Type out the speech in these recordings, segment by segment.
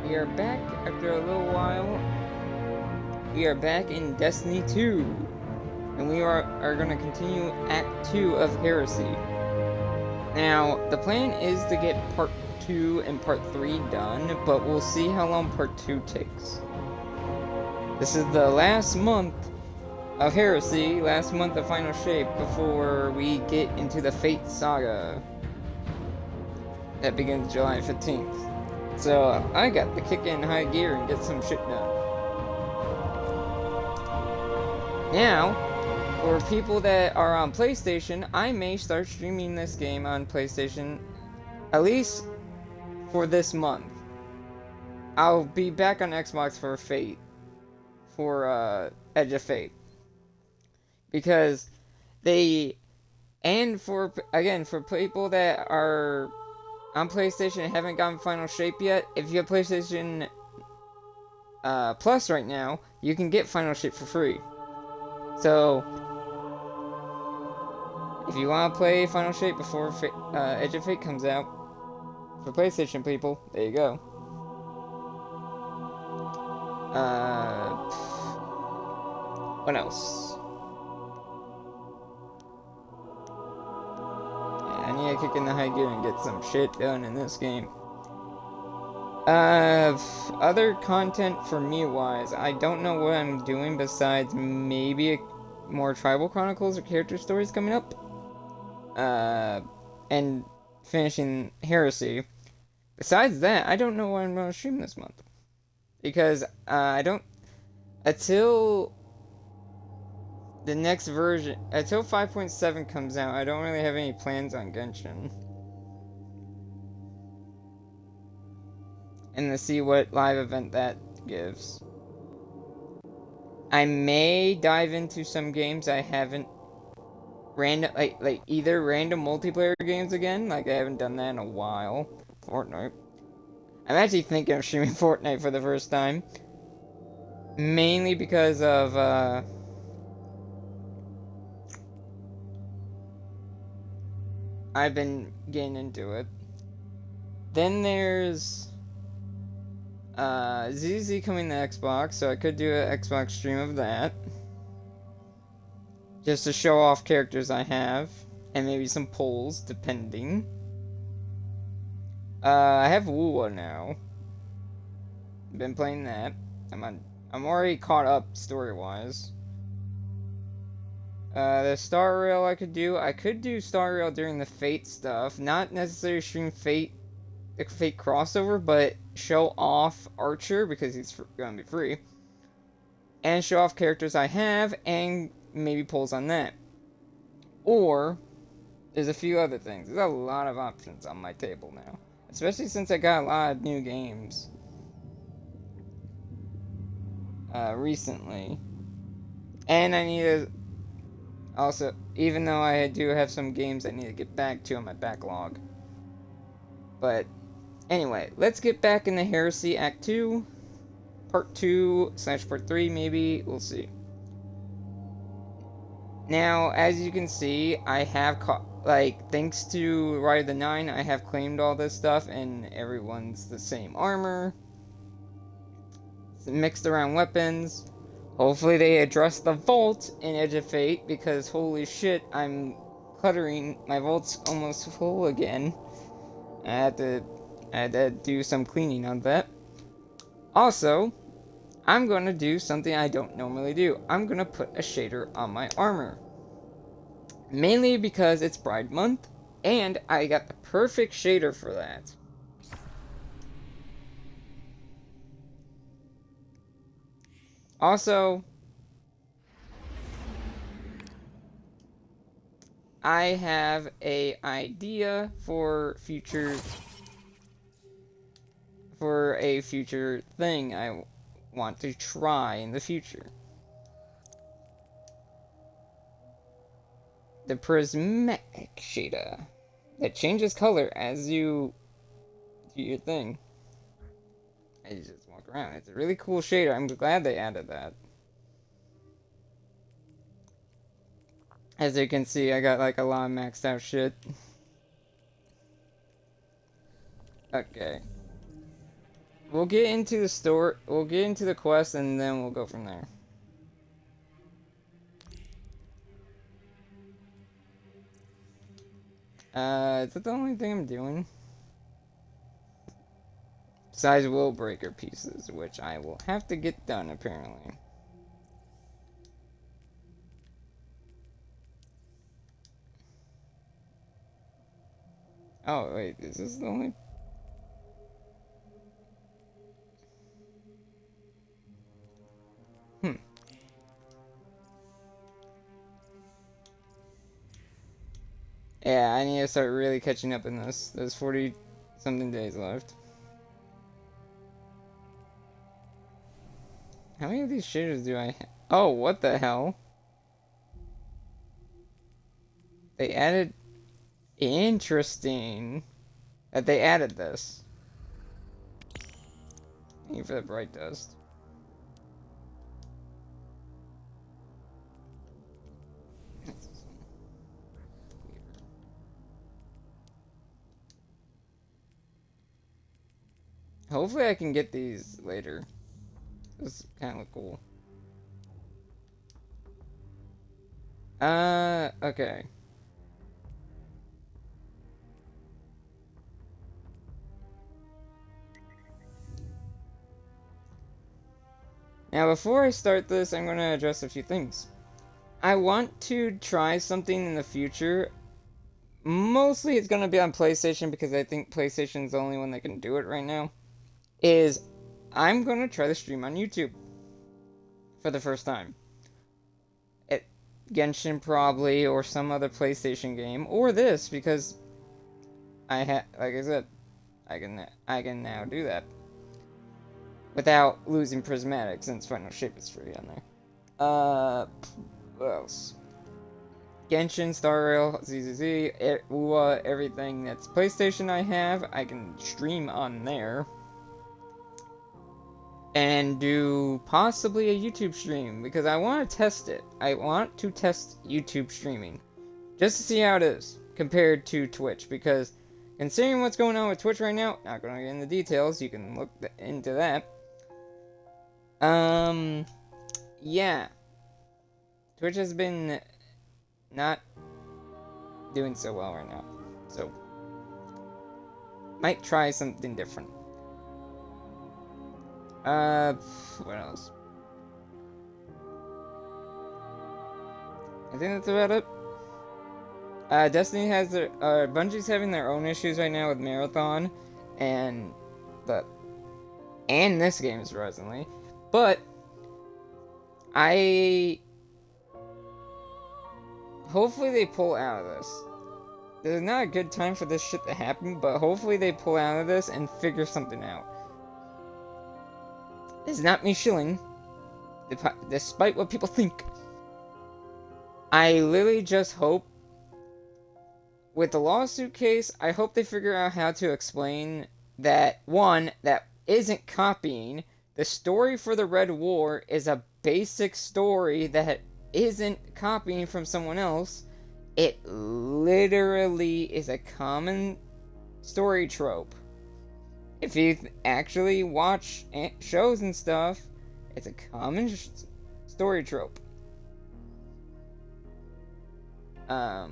we are back after a little while. We are back in Destiny 2. And we are going to continue Act 2 of Heresy. Now, the plan is to get Part 2 and Part 3 done, but we'll see how long Part 2 takes. This is the last month of Heresy, last month of Final Shape, before we get into the Fate Saga. That begins July 15th. So, I got to kick in high gear and get some shit done. Now, for people that are on PlayStation, I may start streaming this game on PlayStation, at least for this month. I'll be back on Xbox for Fate, for Edge of Fate. Because and for people that are on PlayStation and haven't gotten Final Shape yet, if you have PlayStation Plus right now, you can get Final Shape for free. So, if you want to play Final Shape before Edge of Fate comes out, for PlayStation people, there you go. What else? I need to kick in the high gear and get some shit done in this game. Other content for me wise, I don't know what I'm doing besides maybe more Tribal Chronicles or character stories coming up. And finishing Heresy. Besides that, I don't know what I'm going to stream this month. Because, until the next version, until 5.7 comes out, I don't really have any plans on Genshin. And to see what live event that gives. I may dive into some games I haven't like either random multiplayer games again, like I haven't done that in a while. Fortnite. I'm actually thinking of streaming Fortnite for the first time. Mainly because of I've been getting into it. Then there's ZZ coming to Xbox, so I could do an Xbox stream of that. Just to show off characters I have, and maybe some polls, depending. I have Wuwa now. Been playing that. I'm already caught up story-wise. The Star Rail I could do Star Rail during the Fate stuff. Not necessarily stream Fate, the Fate crossover, but show off Archer, because he's gonna be free. And show off characters I have, and maybe polls on that. Or, there's a few other things. There's a lot of options on my table now. Especially since I got a lot of new games. Recently. And I need to also, even though I do have some games I need to get back to on my backlog. But, anyway, let's get back into Heresy Act 2. Part 2/Part 3, maybe. We'll see. Now, as you can see, I have thanks to Ride of the Nine, I have claimed all this stuff, and everyone's the same armor. It's mixed around weapons. Hopefully they address the vault in Edge of Fate, because holy shit, I'm cluttering. My vault's almost full again. I had to do some cleaning on that. Also, I'm going to do something I don't normally do. I'm going to put a shader on my armor. Mainly because it's Pride Month, and I got the perfect shader for that. Also, I have an idea for a future thing I want to try in the future. The prismatic shader that changes color as you do your thing. I just walk around. It's a really cool shader. I'm glad they added that. As you can see, I got like a lot of maxed out shit. Okay. We'll get into the store. We'll get into the quest, and then we'll go from there. Is that the only thing I'm doing? Besides will breaker pieces, which I will have to get done apparently. Oh wait, is this the only? Yeah, I need to start really catching up in this. There's 40 something days left. How many of these shaders do I have? Oh, what the hell? They added... Interesting. That they added this. Thank you for the bright dust. Hopefully I can get these later. This kind of look cool. Okay. Now before I start this, I'm going to address a few things. I want to try something in the future. Mostly it's going to be on PlayStation because I think PlayStation's the only one that can do it right now. I'm going to try to stream on YouTube for the first time. Genshin probably, or some other PlayStation game, or this, because like I said, I can now do that without losing Prismatic, since Final Shape is free on there. What else? Genshin, Star Rail, ZZZ, UA, everything that's PlayStation I have, I can stream on there. And do possibly a YouTube stream, because I want to test it. I want to test YouTube streaming. Just to see how it is, compared to Twitch, because considering what's going on with Twitch right now, not going to get into details, you can look into that. Yeah. Twitch has been not doing so well right now, so might try something different. What else? I think that's about it. Destiny has their, Bungie's having their own issues right now with Marathon, and this game, surprisingly. But, hopefully they pull out of this. There's not a good time for this shit to happen, but hopefully they pull out of this and figure something out. It's not me shilling, despite what people think. I literally just hope, with the lawsuit case, I hope they figure out how to explain that, one, that isn't copying. The story for the Red War is a basic story that isn't copying from someone else. It literally is a common story trope. If you actually watch shows and stuff, it's a common story trope. The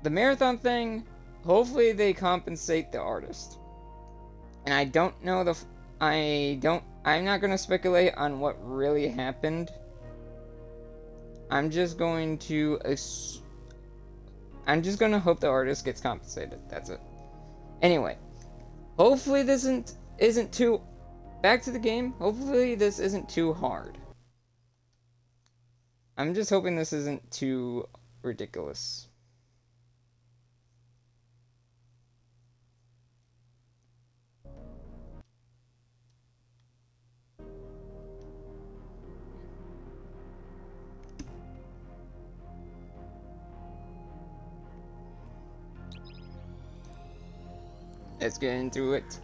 Marathon thing, hopefully they compensate the artist. And I don't know I'm not going to speculate on what really happened. I'm just going to hope the artist gets compensated. That's it. Anyway, hopefully this isn't too... Back to the game. Hopefully this isn't too hard. I'm just hoping this isn't too ridiculous. Let's get into it.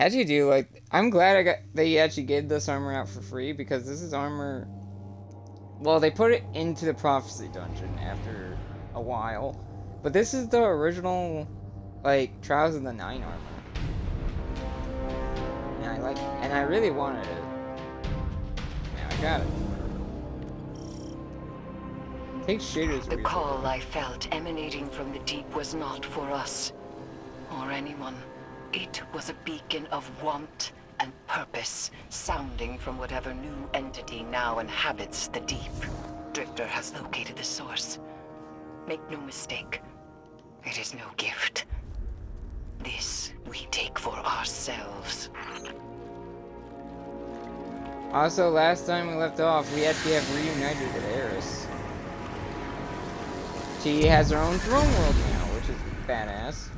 actually do like. I'm glad they actually gave this armor out for free, because this is armor. Well, they put it into the prophecy dungeon after a while, but this is the original, like, Trials of the Nine armor, and I really wanted it. Now I got it. Take shaders. The call I felt emanating from the deep was not for us, or anyone. It was a beacon of want and purpose, sounding from whatever new entity now inhabits the deep. Drifter has located the source. Make no mistake, it is no gift. This we take for ourselves. Also, last time we left off, we actually have reunited with Eris. She has her own throne world now, which is badass.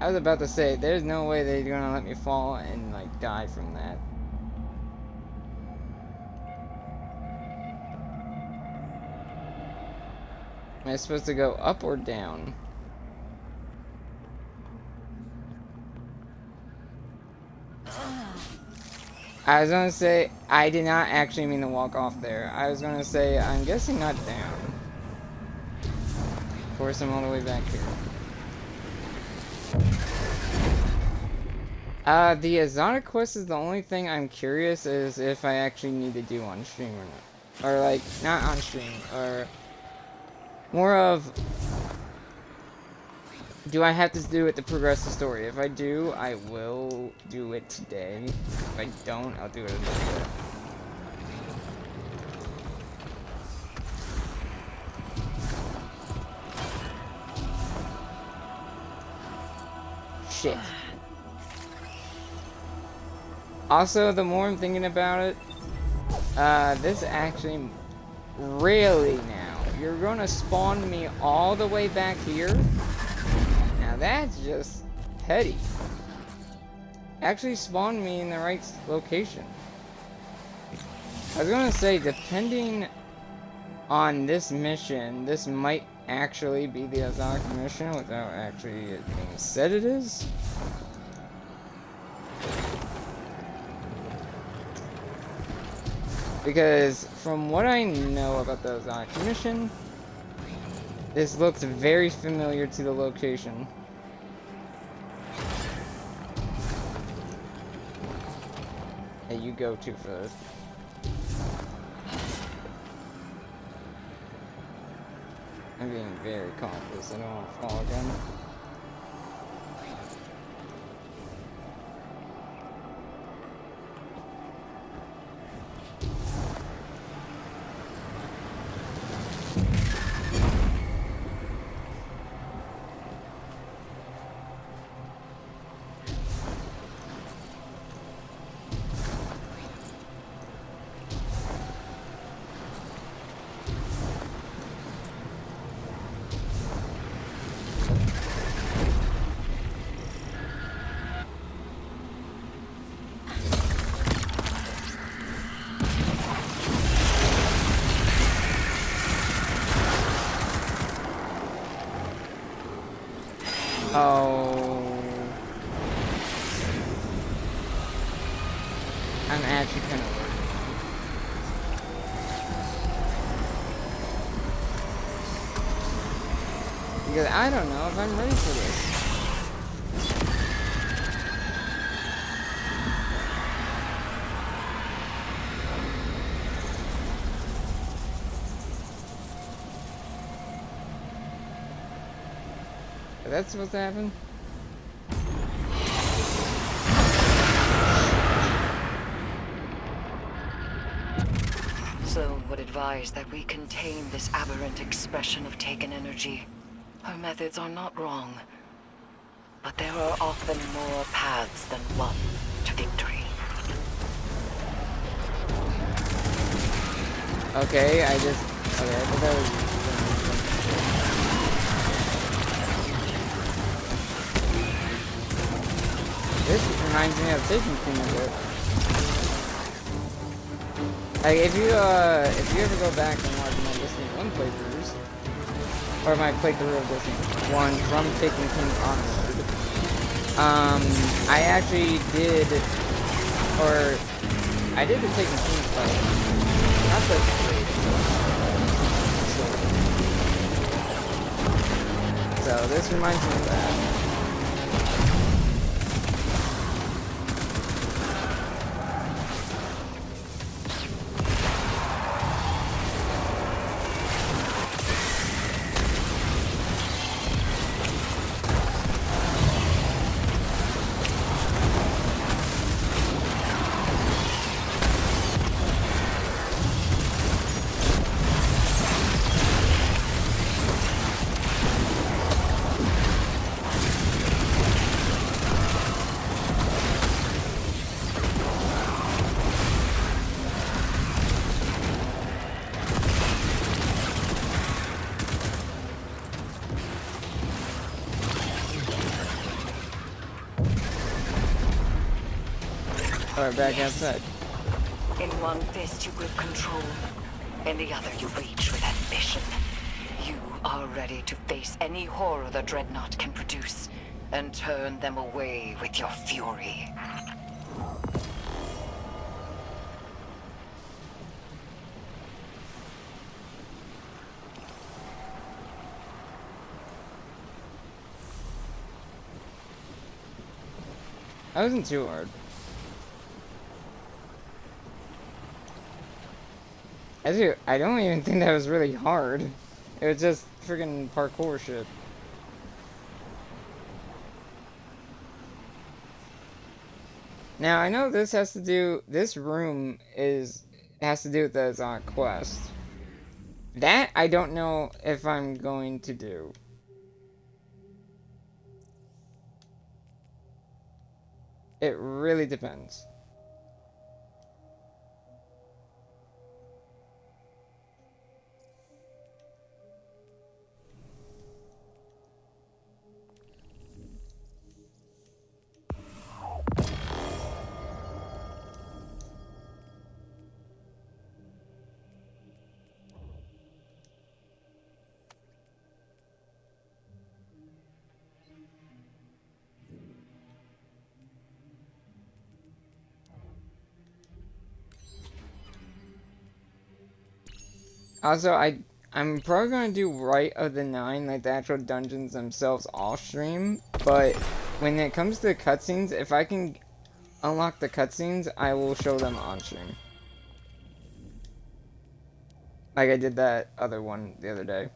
I was about to say, there's no way they're gonna let me fall and, like, die from that. Am I supposed to go up or down? I was gonna say, I did not actually mean to walk off there. I was gonna say, I'm guessing not down. Of course, I'm all the way back here. The exotic quest is the only thing I'm curious is if I actually need to do on stream or not. Or, like, not on stream, or more of, do I have to do it to progress the story? If I do, I will do it today. If I don't, I'll do it another day. Shit. Also, the more I'm thinking about it, this actually, really now, you're gonna spawn me all the way back here? Now that's just petty. Actually spawned me in the right location. I was gonna say, depending on this mission, this might actually be the exotic mission without actually it being said it is. Because from what I know about the exotic mission, this looks very familiar to the location. That you go to first. I'm being very cautious, I don't want to fall again. Oh. I'm actually kind of worried. Because I don't know if I'm ready for this. Is that supposed to happen? Sloane would advise that we contain this aberrant expression of taken energy. Her methods are not wrong, but there are often more paths than one to victory. Okay, I thought that was... This reminds me of Taken King a bit. Like, if you ever go back and watch my Destiny 1 playthroughs, or my playthrough of Destiny 1 from Taken King onward, I actually did, I did the Taken King fight. Not the so this reminds me of that. Alright, back outside. In one fist you grip control, in the other you reach with ambition. You are ready to face any horror the Dreadnought can produce, and turn them away with your fury. That wasn't too hard. I don't even think that was really hard. It was just friggin' parkour shit. Now, I know this has to do, this room has to do with the quest. That, I don't know if I'm going to do. It really depends. Also, I'm probably gonna do Rite of the Nine, like the actual dungeons themselves, off stream. But when it comes to cutscenes, if I can unlock the cutscenes, I will show them on stream. Like I did that other one the other day.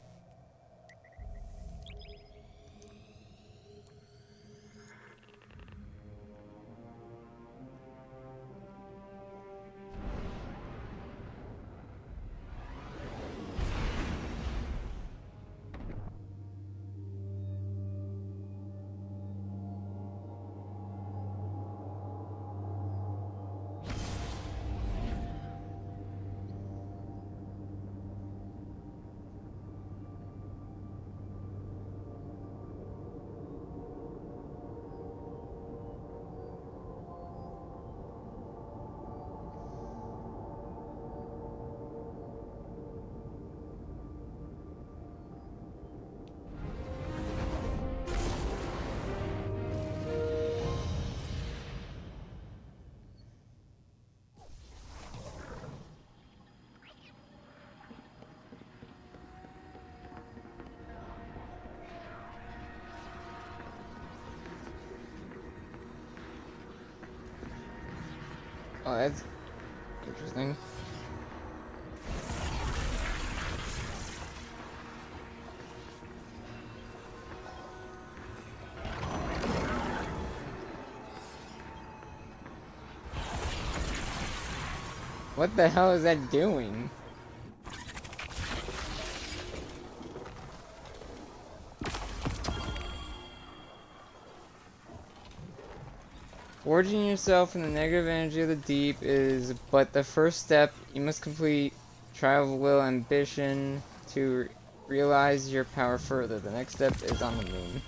Oh, that's interesting. What the hell is that doing? Forging yourself in the negative energy of the deep is but the first step. You must complete Trial of Will Ambition to realize your power further. The next step is on the moon.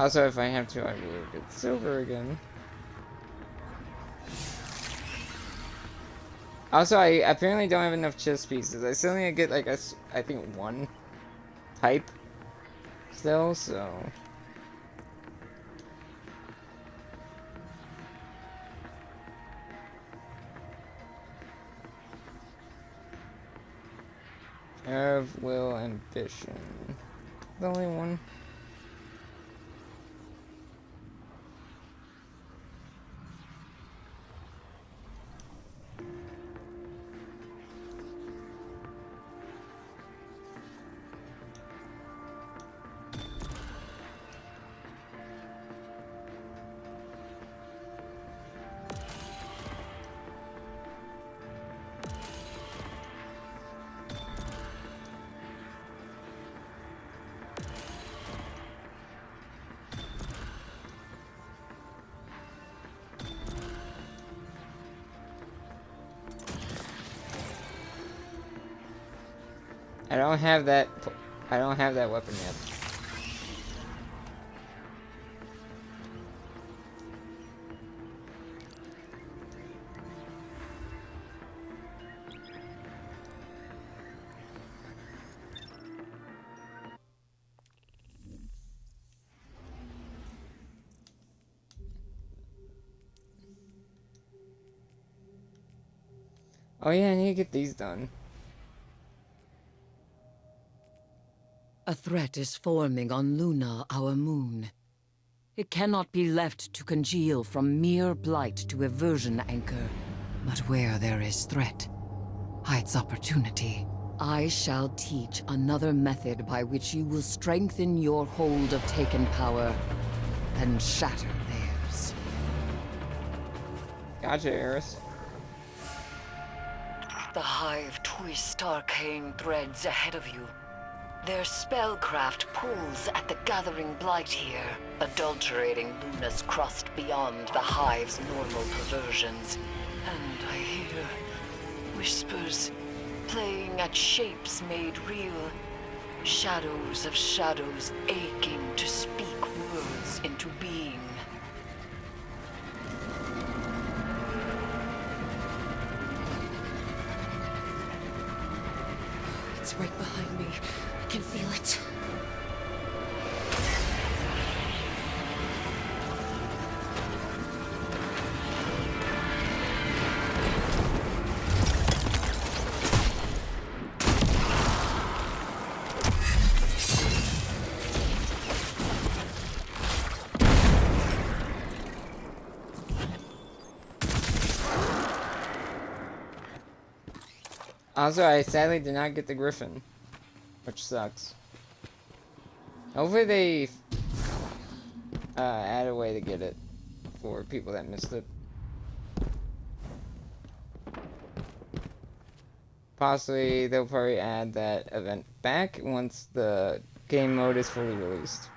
Also, if I have to, I will get silver again. Also, I apparently don't have enough chess pieces. I still need to get, like, I think one type still, so... Of will, ambition. The only one. I don't have that weapon yet. Oh yeah, I need to get these done. A threat is forming on Luna, our moon. It cannot be left to congeal from mere blight to aversion anchor. But where there is threat, hides opportunity. I shall teach another method by which you will strengthen your hold of taken power and shatter theirs. Gotcha, Eris. The Hive twist arcane threads ahead of you. Their spellcraft pulls at the gathering blight here, adulterating Luna's crust beyond the Hive's normal perversions. And I hear whispers playing at shapes made real, shadows of shadows aching to speak words into being. It's right behind me. I can feel it. Also, I sadly did not get the Griffin, which sucks. Hopefully they add a way to get it for people that missed it. Possibly they'll probably add that event back once the game mode is fully released.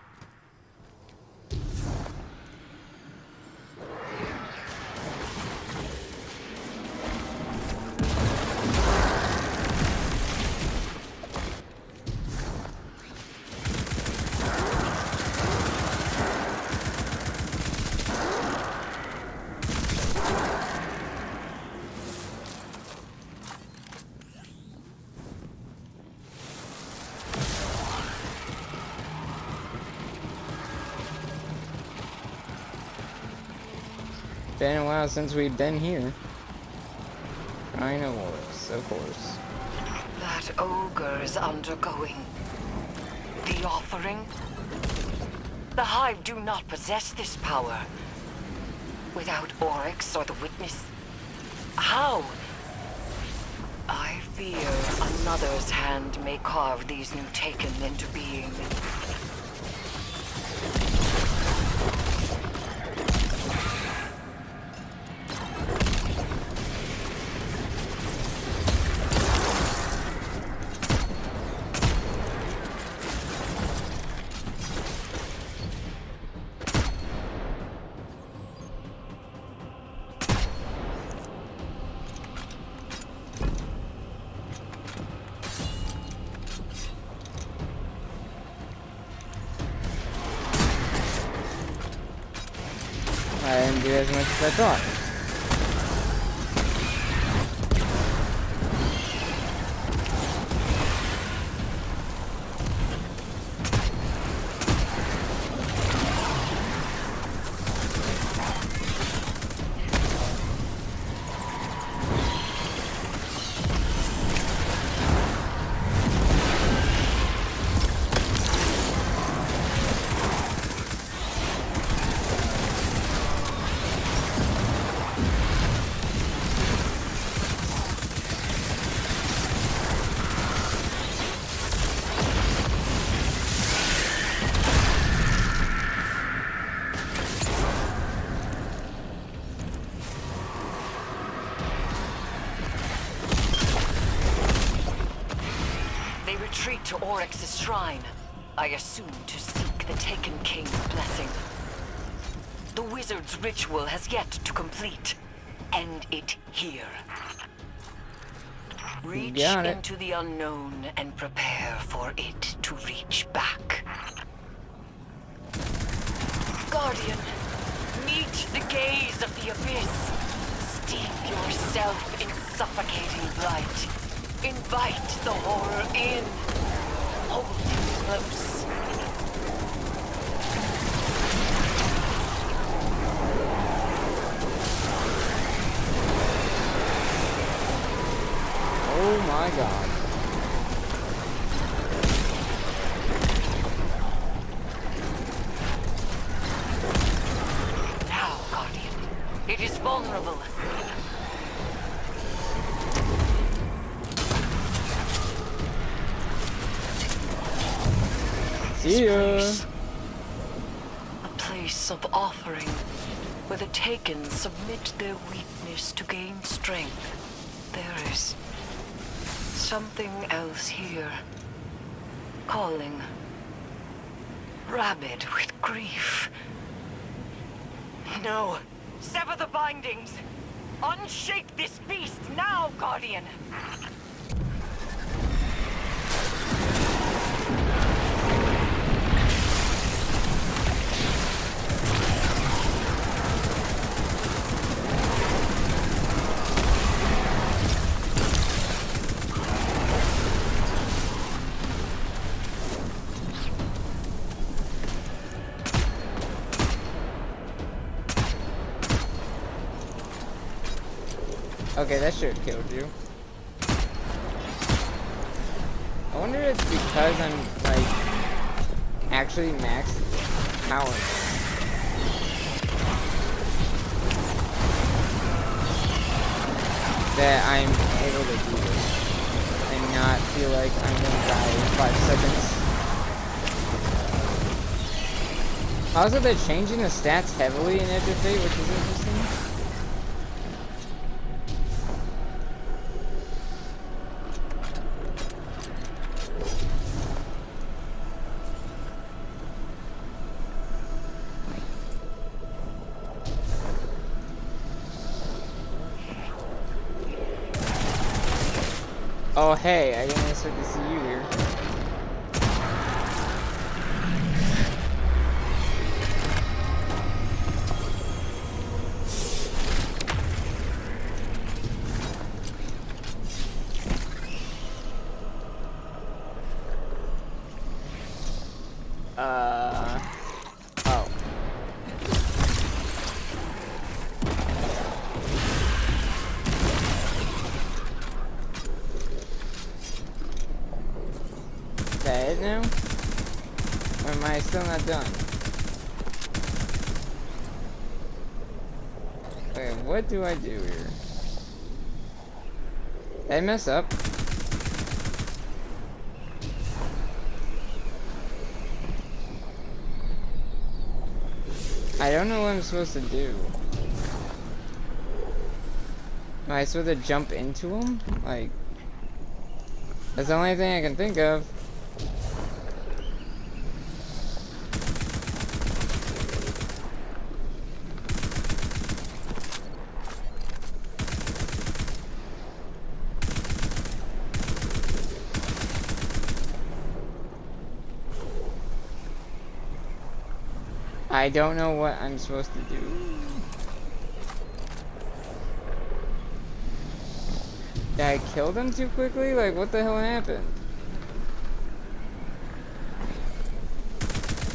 Been a while since we've been here. I know works, of course. That ogre is undergoing the offering. The Hive do not possess this power. Without Oryx or the Witness, how? I fear another's hand may carve these new Taken into being. didn't do as much as I thought. To Oryx's shrine, I assume to seek the Taken King's blessing. The wizard's ritual has yet to complete. End it here. Reach into the unknown and prepare for it to reach back. Guardian, meet the gaze of the abyss. Steep yourself in suffocating light. Invite the horror in. Hold it close. Oh my god. Now, Guardian, it is vulnerable. Place, a place of offering, where the Taken submit their weakness to gain strength. There is something else here, calling, rabid with grief. No, sever the bindings! Unshake this beast now, Guardian! Okay, that should have killed you. I wonder if it's because I'm, like, actually maxed power now. That I'm able to do this. And not feel like I'm gonna die in 5 seconds. Also, they're changing the stats heavily in Edge of Fate, which is interesting. Oh hey, I didn't expect to see you here. Oh. Is that it now? Or am I still not done? Okay, what do I do here? Did I mess up? I don't know what I'm supposed to do. Am I supposed to jump into him? Like, that's the only thing I can think of. I don't know what I'm supposed to do. Did I kill them too quickly? Like, what the hell happened?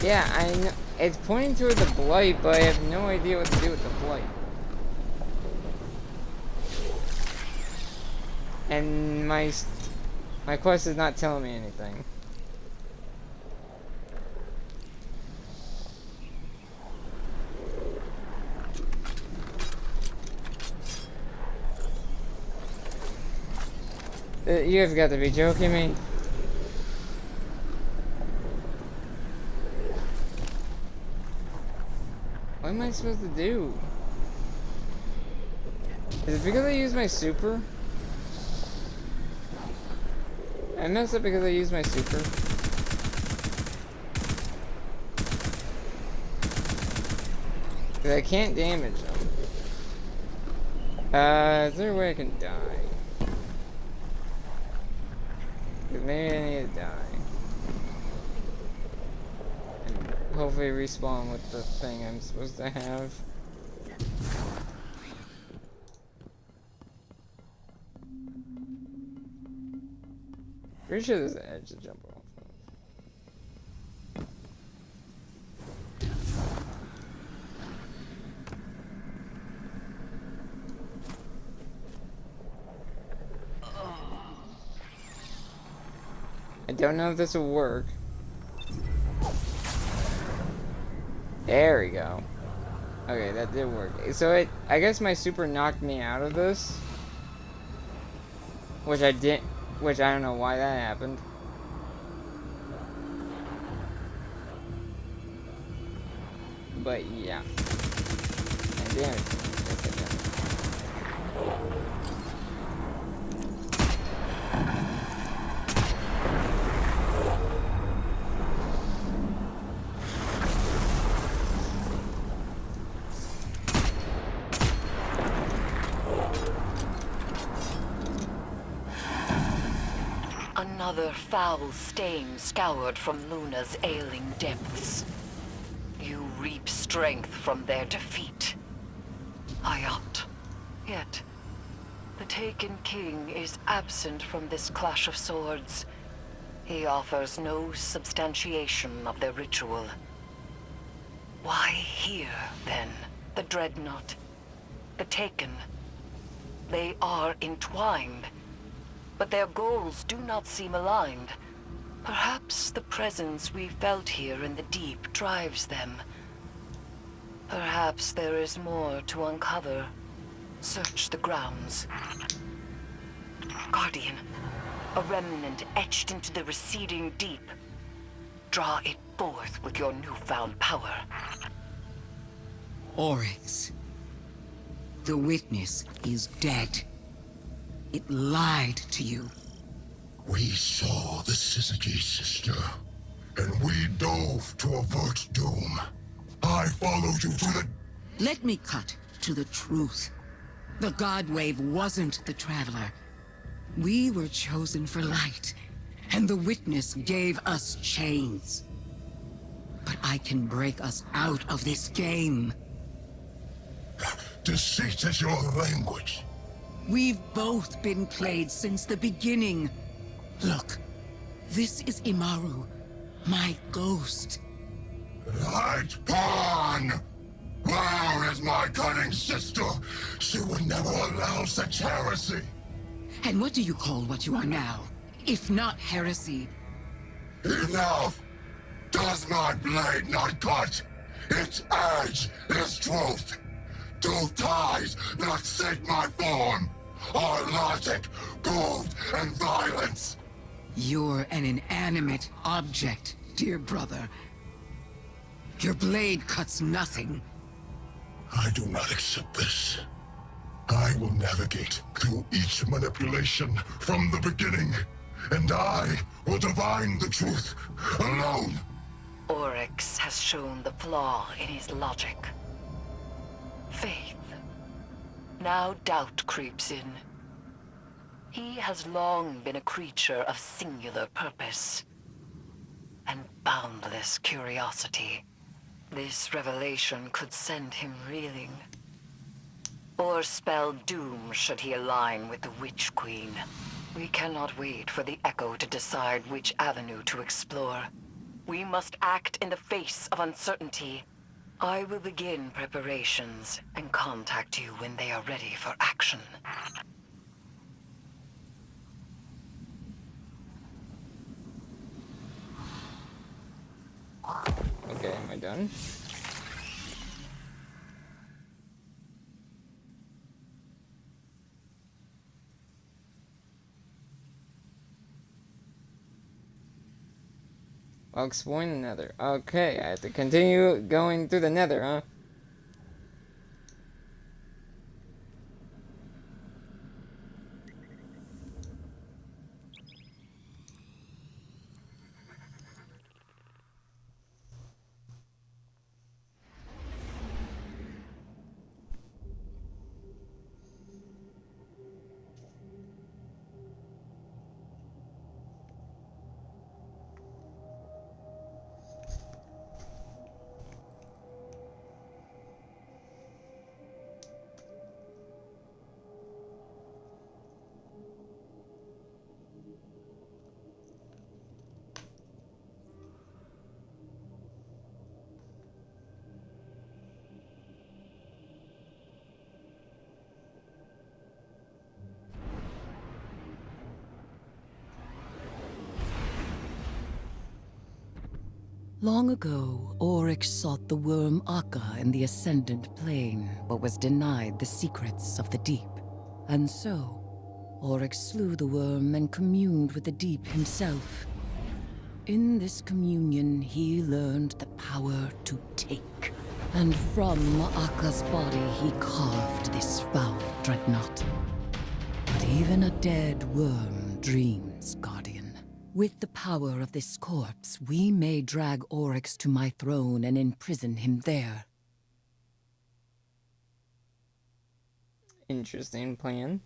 Yeah, I know. It's pointing toward the blight, but I have no idea what to do with the blight. And my quest is not telling me anything. You guys got to be joking me. What am I supposed to do? Is it because I used my super? I messed up because I used my super. Because I can't damage them. Is there a way I can die? Because maybe I need to die. And hopefully respawn with the thing I'm supposed to have. Pretty sure there's an edge to jump off of. I don't know if this will work. There we go. Okay, that did work. So I guess my super knocked me out of this. Which I don't know why that happened. But yeah. And damn it. Another foul stain scoured from Luna's ailing depths. You reap strength from their defeat. Hayat. Yet, the Taken King is absent from this clash of swords. He offers no substantiation of their ritual. Why here, then, the Dreadnought? The Taken? They are entwined, but their goals do not seem aligned. Perhaps the presence we felt here in the deep drives them. Perhaps there is more to uncover. Search the grounds. Guardian, a remnant etched into the receding deep. Draw it forth with your newfound power. Oryx. The witness is dead. It lied to you. We saw the Syzygy sister, and we dove to avert doom. I followed you to the... Let me cut to the truth. The God Wave wasn't the Traveler. We were chosen for light, and the witness gave us chains. But I can break us out of this game. Deceit is your language. We've both been played since the beginning. Look, this is Imaru, my ghost. Light pawn! Where is my cunning sister? She would never allow such heresy. And what do you call what you are now, if not heresy? Enough! Does my blade not cut? Its edge is truth. Do ties not seek my form? Are logic, gold, and violence? You're an inanimate object, dear brother. Your blade cuts nothing. I do not accept this. I will navigate through each manipulation from the beginning, and I will divine the truth alone. Oryx has shown the flaw in his logic. Faith. Now doubt creeps in. He has long been a creature of singular purpose and boundless curiosity. This revelation could send him reeling. or spell doom should he align with the Witch Queen. We cannot wait for the Echo to decide which avenue to explore. We must act in the face of uncertainty. I will begin preparations and contact you when they are ready for action. Okay, am I done? While exploring the nether. Okay, I have to continue going through the nether, huh? Long ago, Oryx sought the worm Akka in the Ascendant Plane, but was denied the secrets of the deep. And so, Oryx slew the worm and communed with the deep himself. In this communion, he learned the power to take. And from Akka's body, he carved this foul dreadnought. But even a dead worm dreams, Guardian. With the power of this corpse, we may drag Oryx to my throne and imprison him there. Interesting plan.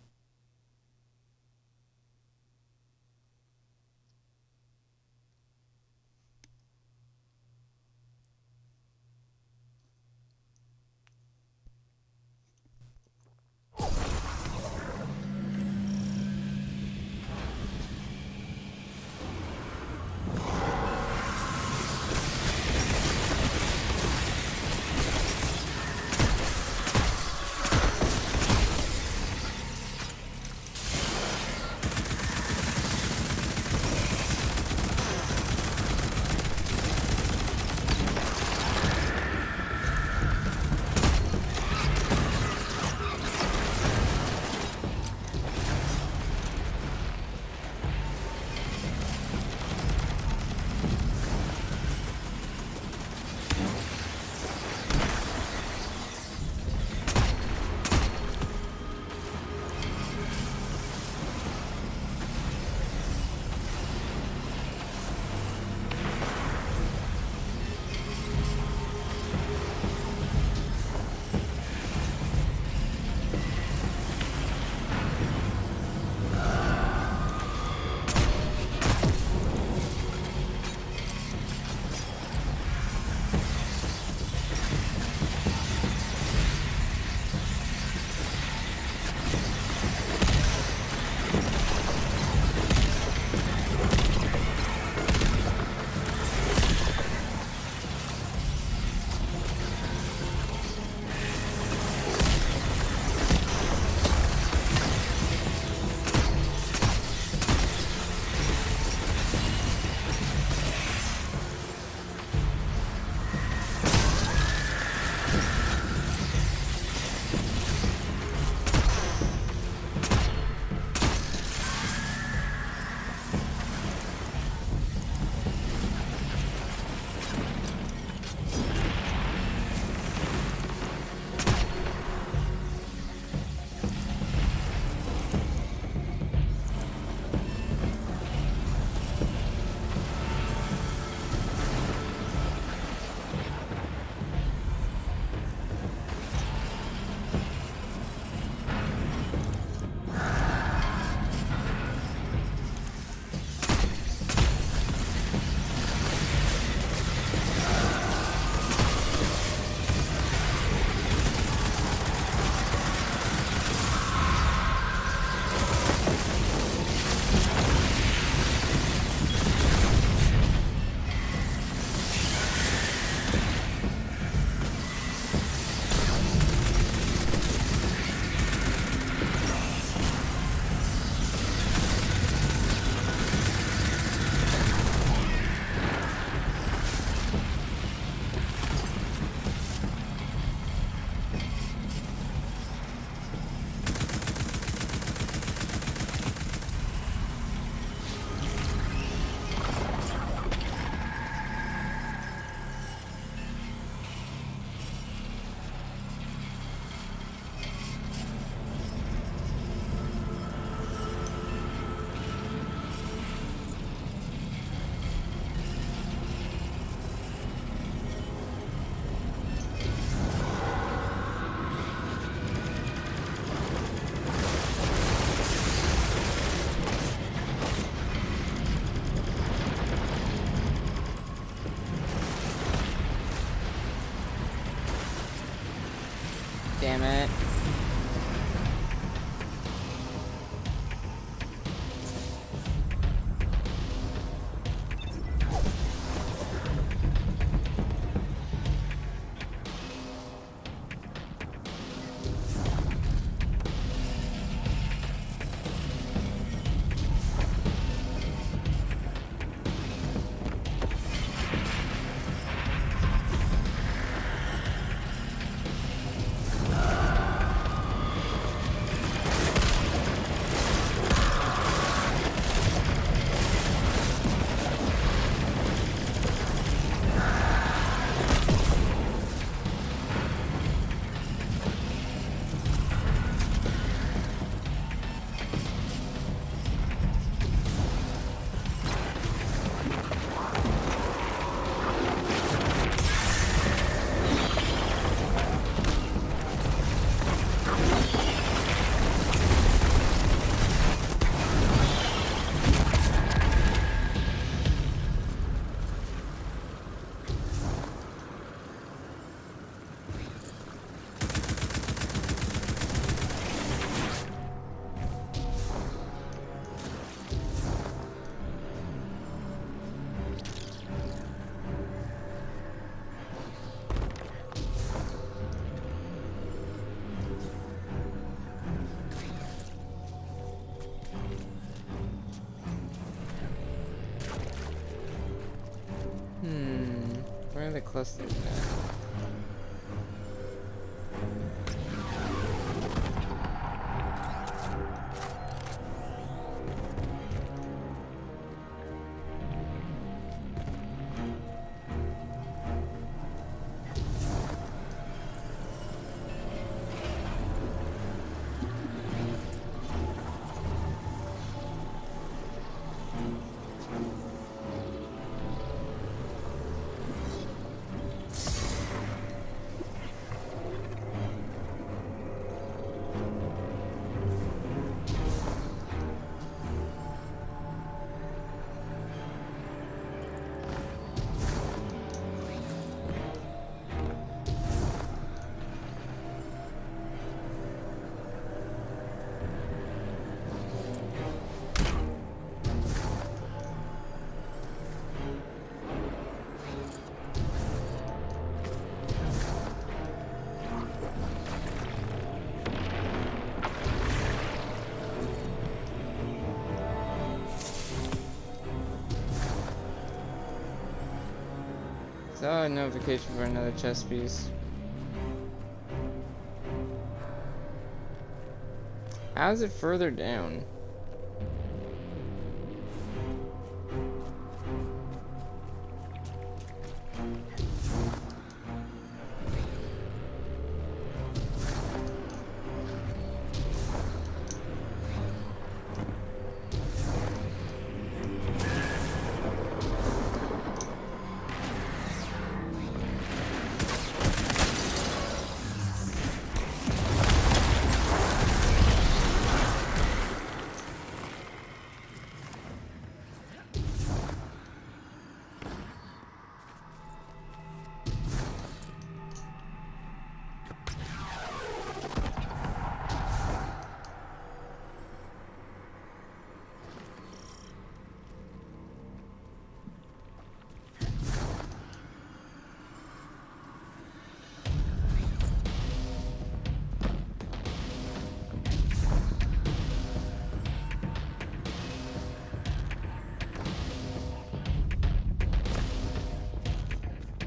damn it. Where are the clusters at? Saw a notification for another chest piece. How is it further down?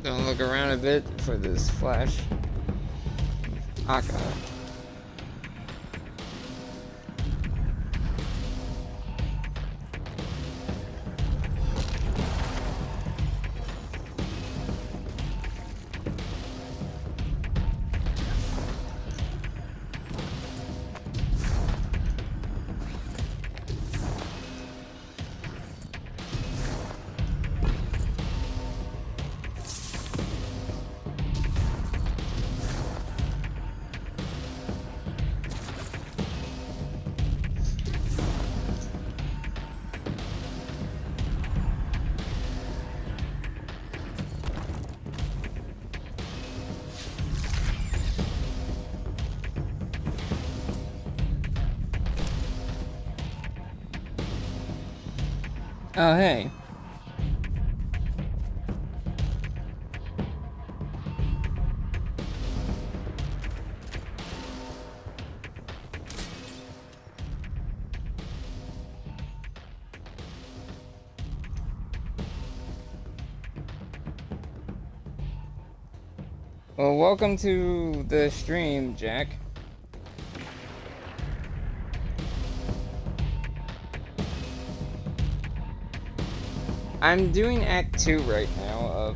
Gonna look around a bit for this flash. Aka. Oh, hey. Well, welcome to the stream, Jack. I'm doing Act 2 right now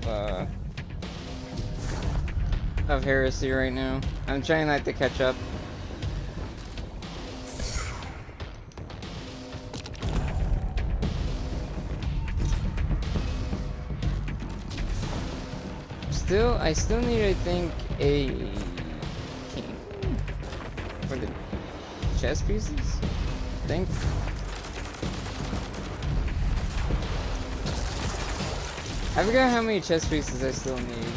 of Heresy right now. I'm trying like to catch up. I still need, I think, a king for the chess pieces, I think. I forgot how many chess pieces I still need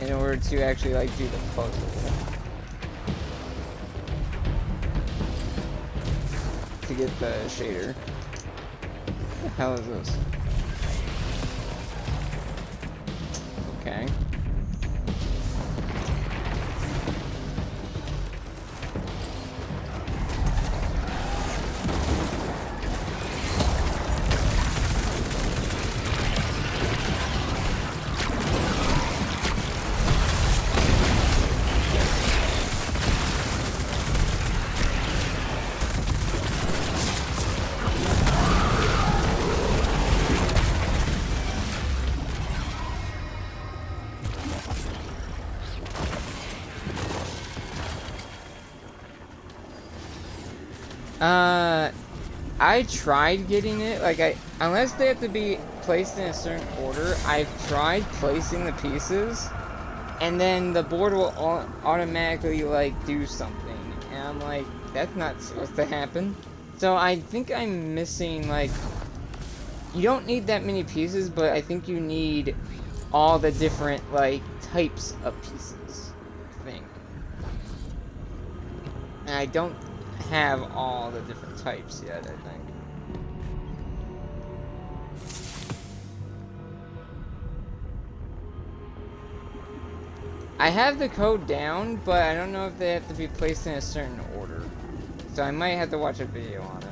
in order to actually, like, do the puzzle. To get the shader. What the hell is this? Okay. I tried getting it, like unless they have to be placed in a certain order, I've tried placing the pieces, and then the board will automatically, like, do something, and I'm like, that's not supposed to happen. So I think I'm missing, like, you don't need that many pieces, but I think you need all the different, like, types of pieces, I think. And I don't have all the different types yet, I think. I have the code down, but I don't know if they have to be placed in a certain order. So I might have to watch a video on it.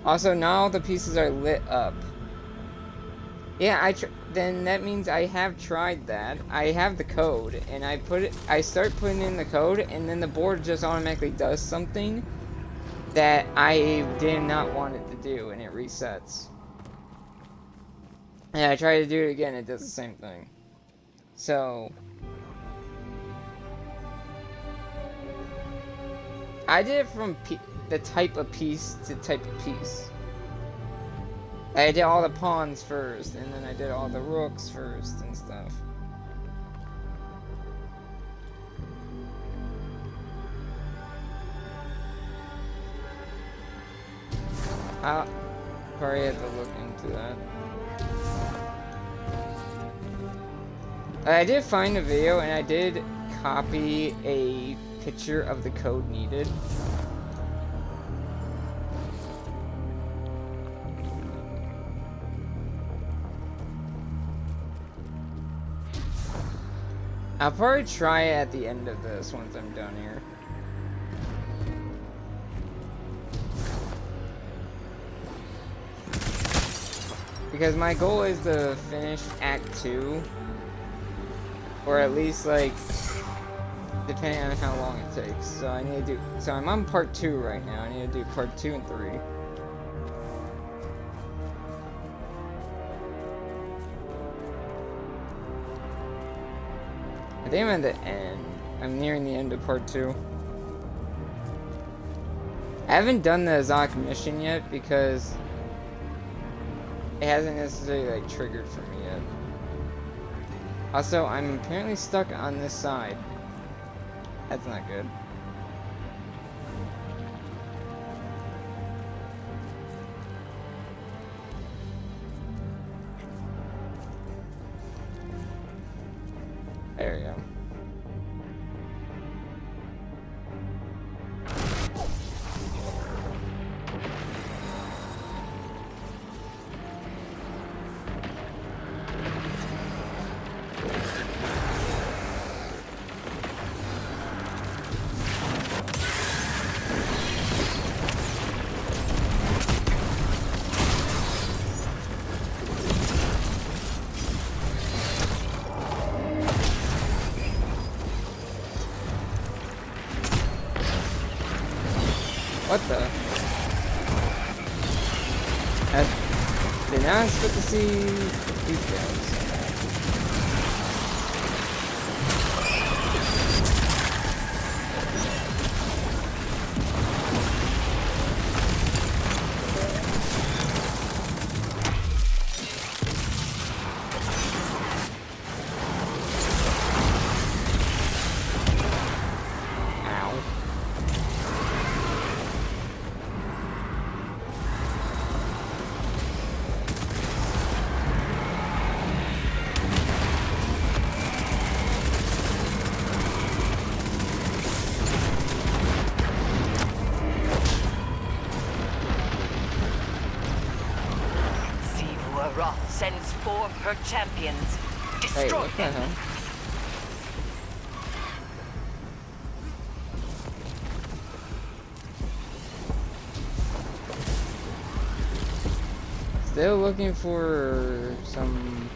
Also, not all the pieces are lit up. Yeah, then that means I have tried that. I have the code, and I start putting in the code, and then the board just automatically does something that I did not want it to do, and it resets. And I try to do it again, it does the same thing. So I did it from the type of piece to type of piece. I did all the pawns first, and then I did all the rooks first and stuff. I'll probably have to look into that. I did find a video, and I did copy a picture of the code needed. I'll probably try it at the end of this once I'm done here. Because my goal is to finish Act 2. Or at least, like, depending on how long it takes. So I need to do... So I'm on part 2 right now. I need to do part 2 and 3. I think I'm at the end. I'm nearing the end of part 2. I haven't done the Azak mission yet because it hasn't necessarily, like, triggered for me yet. Also, I'm apparently stuck on this side. That's not good. There we go. What the? I did not expect to see these guys. Sends 4 of her champions. Hey, Destroy what the them. hell? Still looking for some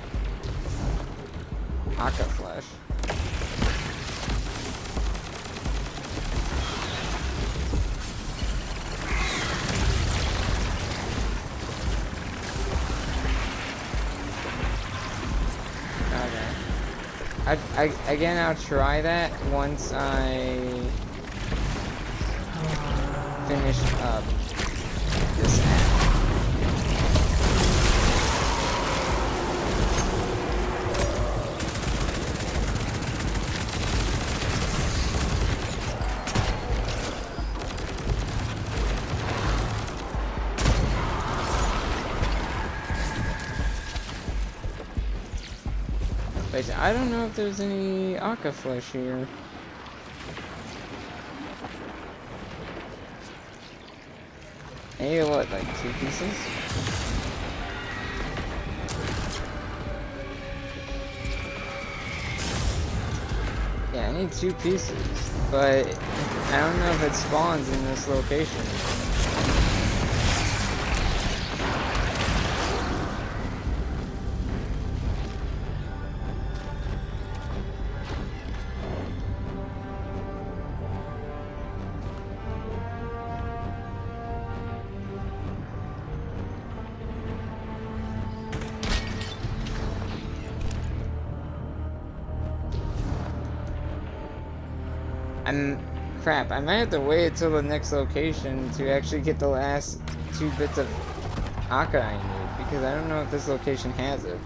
Akka flesh. Again, I'll try that once I finish up this act. I don't know if there's any Akka flesh here. Maybe what, like 2 pieces? Yeah, I need 2 pieces, but I don't know if it spawns in this location. Crap, I might have to wait until the next location to actually get the last 2 bits of Akka I need, because I don't know if this location has it.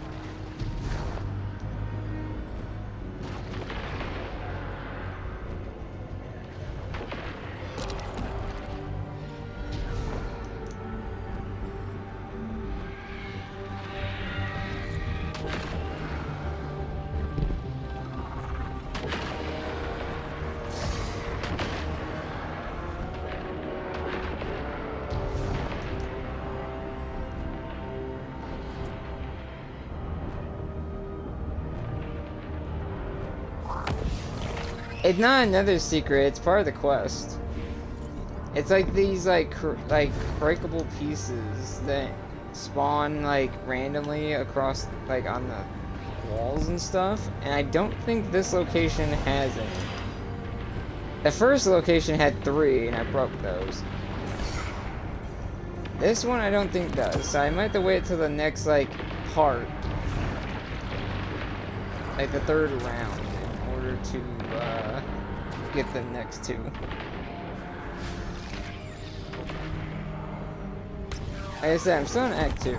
It's not another secret, it's part of the quest. It's like these like breakable pieces that spawn like randomly across like on the walls and stuff, and I don't think this location has any. The first location had 3 and I broke those. This one I don't think does, so I might have to wait till the next like part. Like the 3rd round in order to get the next 2. Like I said, I'm still in Act 2.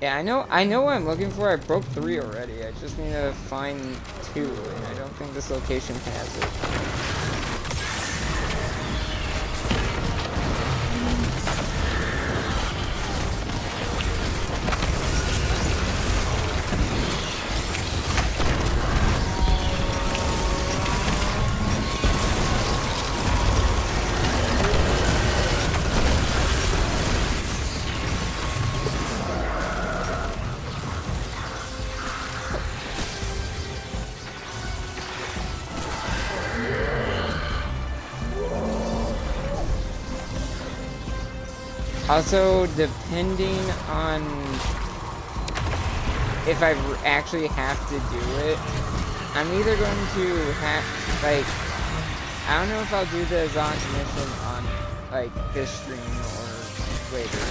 Yeah, I know what I'm looking for. I broke 3 already. I just need to find 2, and I don't think this location has it. Also, depending on if I actually have to do it, I'm either going to have, like, I don't know if I'll do the Azant mission on, like, this stream or later.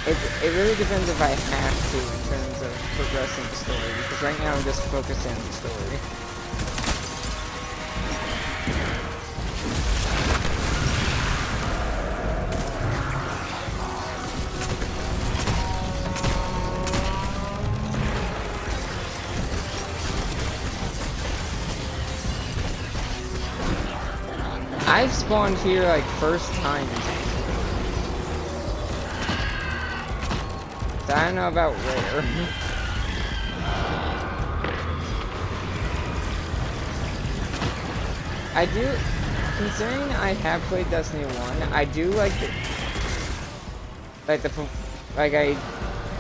It really depends if I have to in terms of progressing the story, because right now I'm just focusing on the story. I've spawned here like first time. So I don't know about rare. I do, considering I have played Destiny 1, I do like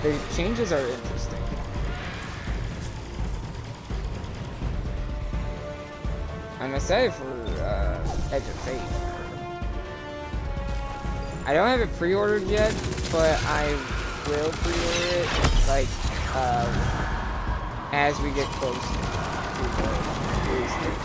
the changes are interesting. I'm excited for Edge of Fate. I don't have it pre-ordered yet, but I will pre-order it, like, as we get close to the release date.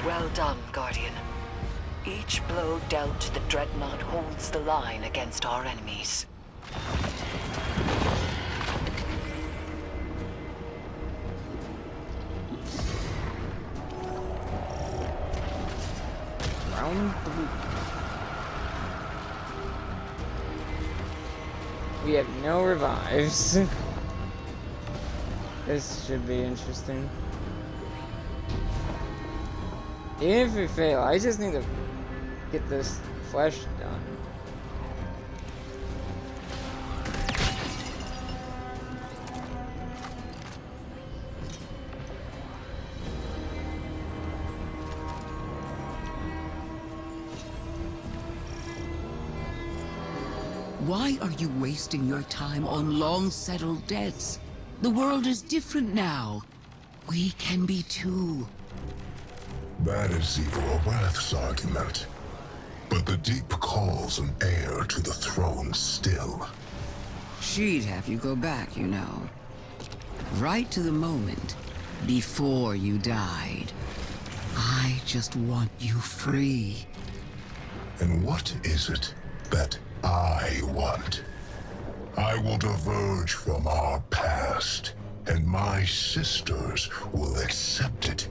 Well done, Guardian. Each blow dealt to the Dreadnought holds the line against our enemies. Round 3. We have no revives. This should be interesting. Even if we fail, I just need to get this flesh done. Why are you wasting your time on long-settled debts? The world is different now. We can be too. That is Xivu Wrath's argument. But the deep calls an heir to the throne still. She'd have you go back, you know. Right to the moment, before you died. I just want you free. And what is it that I want? I will diverge from our past, and my sisters will accept it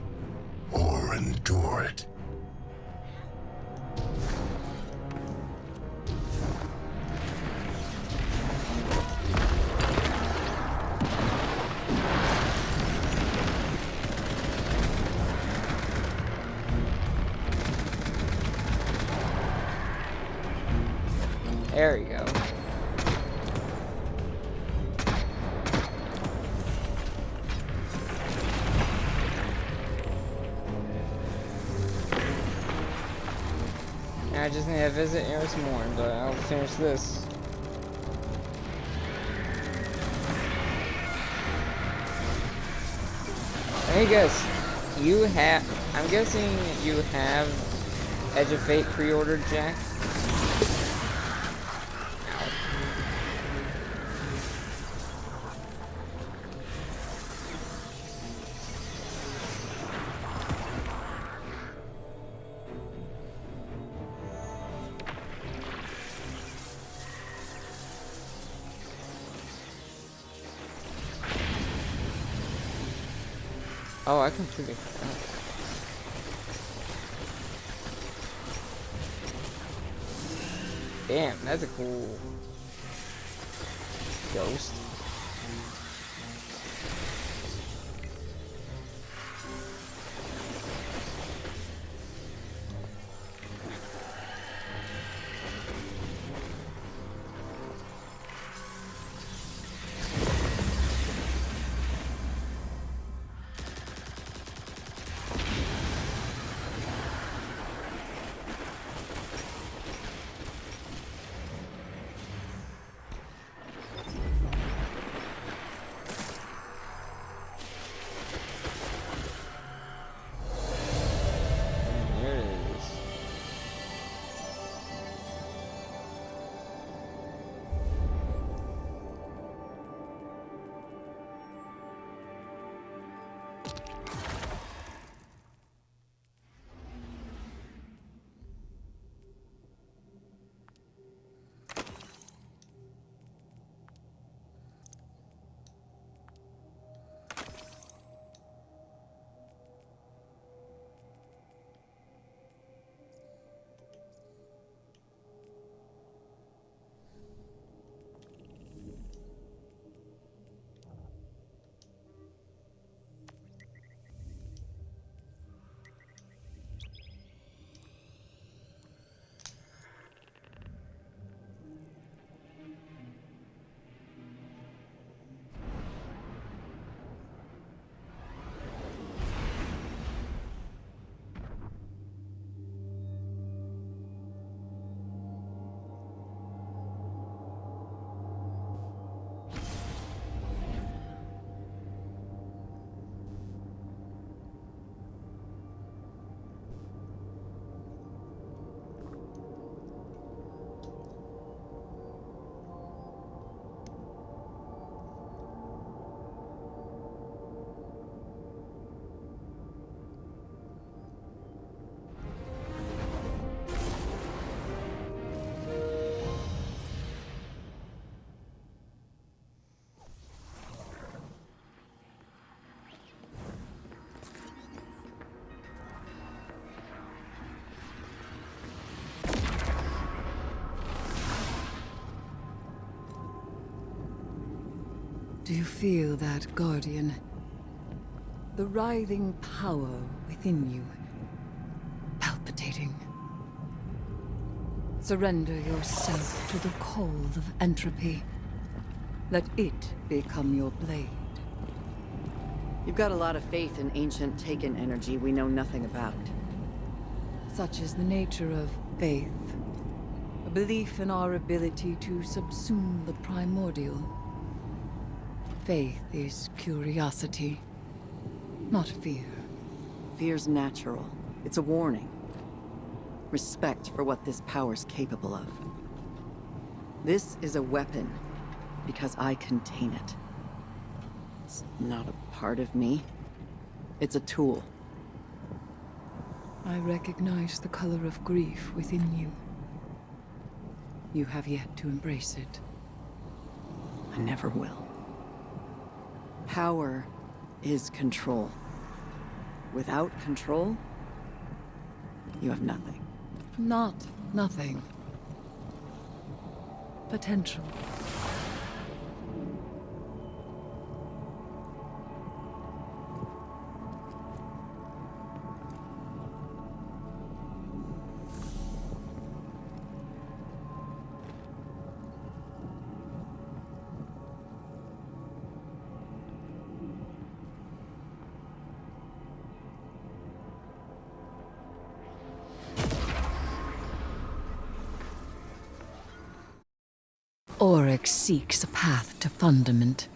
or endure it. There we go. I just need to visit Eris more, but I'll finish this. Hey guys, you have, I'm guessing you have Edge of Fate pre-ordered, Jack? Oh, I completely forgot. Damn, that's a cool ghost. Do you feel that, Guardian? The writhing power within you, palpitating. Surrender yourself to the cold of entropy. Let it become your blade. You've got a lot of faith in ancient Taken energy we know nothing about. Such is the nature of faith. A belief in our ability to subsume the primordial. Faith is curiosity, not fear. Fear's natural. It's a warning. Respect for what this power's capable of. This is a weapon, because I contain it. It's not a part of me. It's a tool. I recognize the color of grief within you. You have yet to embrace it. I never will. Power is control. Without control, you have nothing. Not nothing. Potential. Oryx seeks a path to fundament.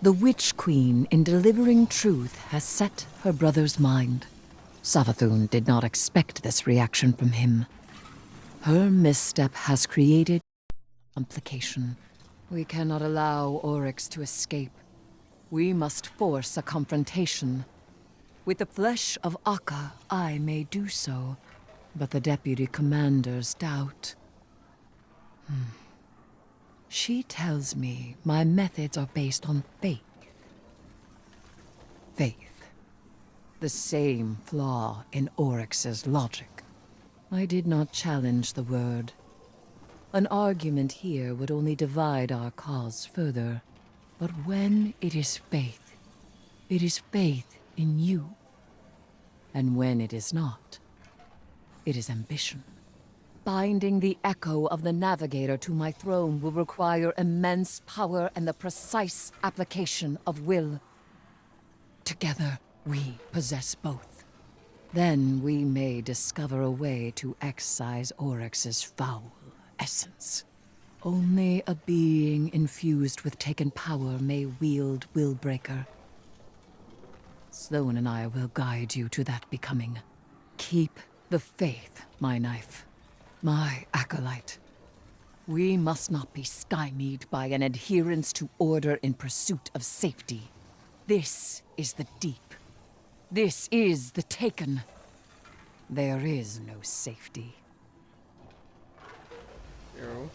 The Witch Queen, in delivering truth, has set her brother's mind. Savathûn did not expect this reaction from him. Her misstep has created complication. We cannot allow Oryx to escape. We must force a confrontation. With the flesh of Akka, I may do so, but the Deputy Commander's doubt. She tells me my methods are based on faith. Faith. The same flaw in Oryx's logic. I did not challenge the word. An argument here would only divide our cause further. But when it is faith in you. And when it is not, it is ambition. Binding the echo of the Navigator to my throne will require immense power and the precise application of will. Together, we possess both. Then we may discover a way to excise Oryx's foul essence. Only a being infused with Taken power may wield Willbreaker. Sloane and I will guide you to that becoming. Keep the faith, my knife. My acolyte. We must not be stymied by an adherence to order in pursuit of safety. This is the deep. This is the Taken. There is no safety. True.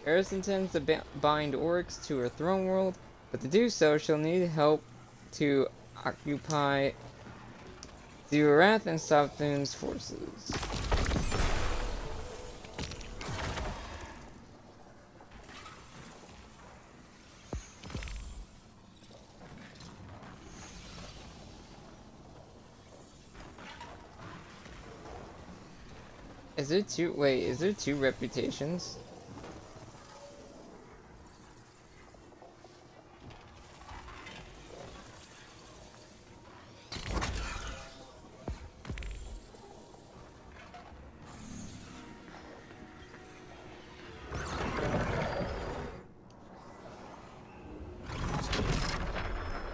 Eris intends to bind Oryx to her throne world, but to do so, she'll need help to occupy Xivu and Savathûn's forces. Is there two reputations?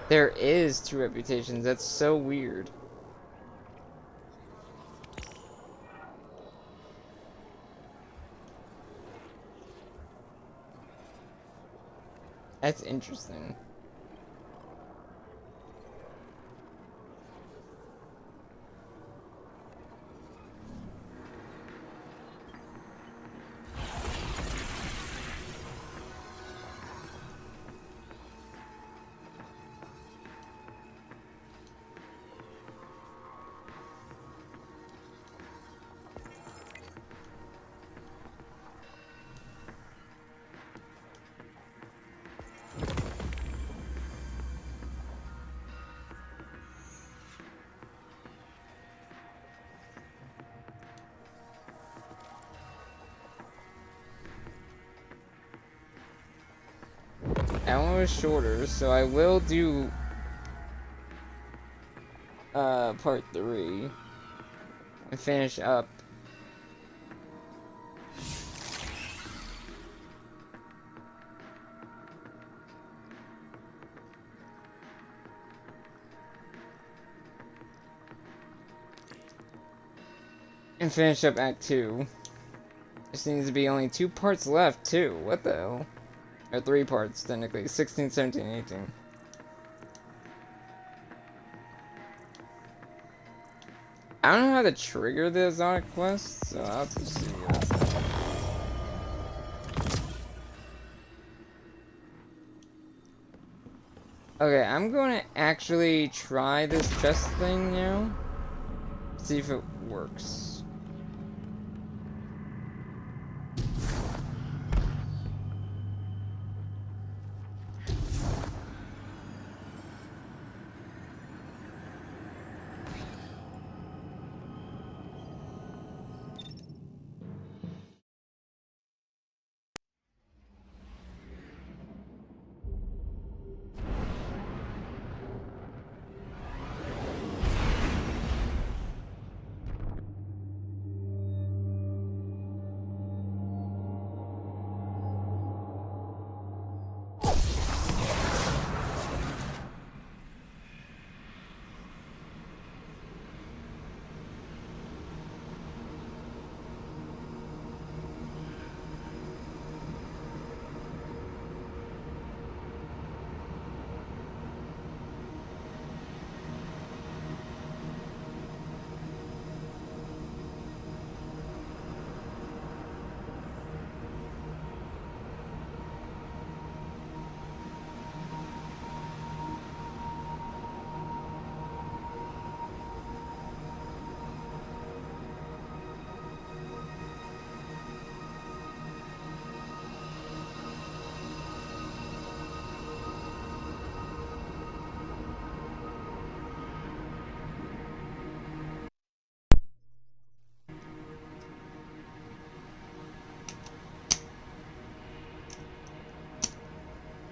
There is two reputations, that's so weird. That's interesting. That one was shorter, so I will do part 3 and finish up. And finish up Act 2. There seems to be only 2 parts left, too. What the hell? Or 3 parts, technically. 16, 17, 18. I don't know how to trigger the exotic quest, so I'll have to see. Okay, I'm going to actually try this chest thing now. See if it works.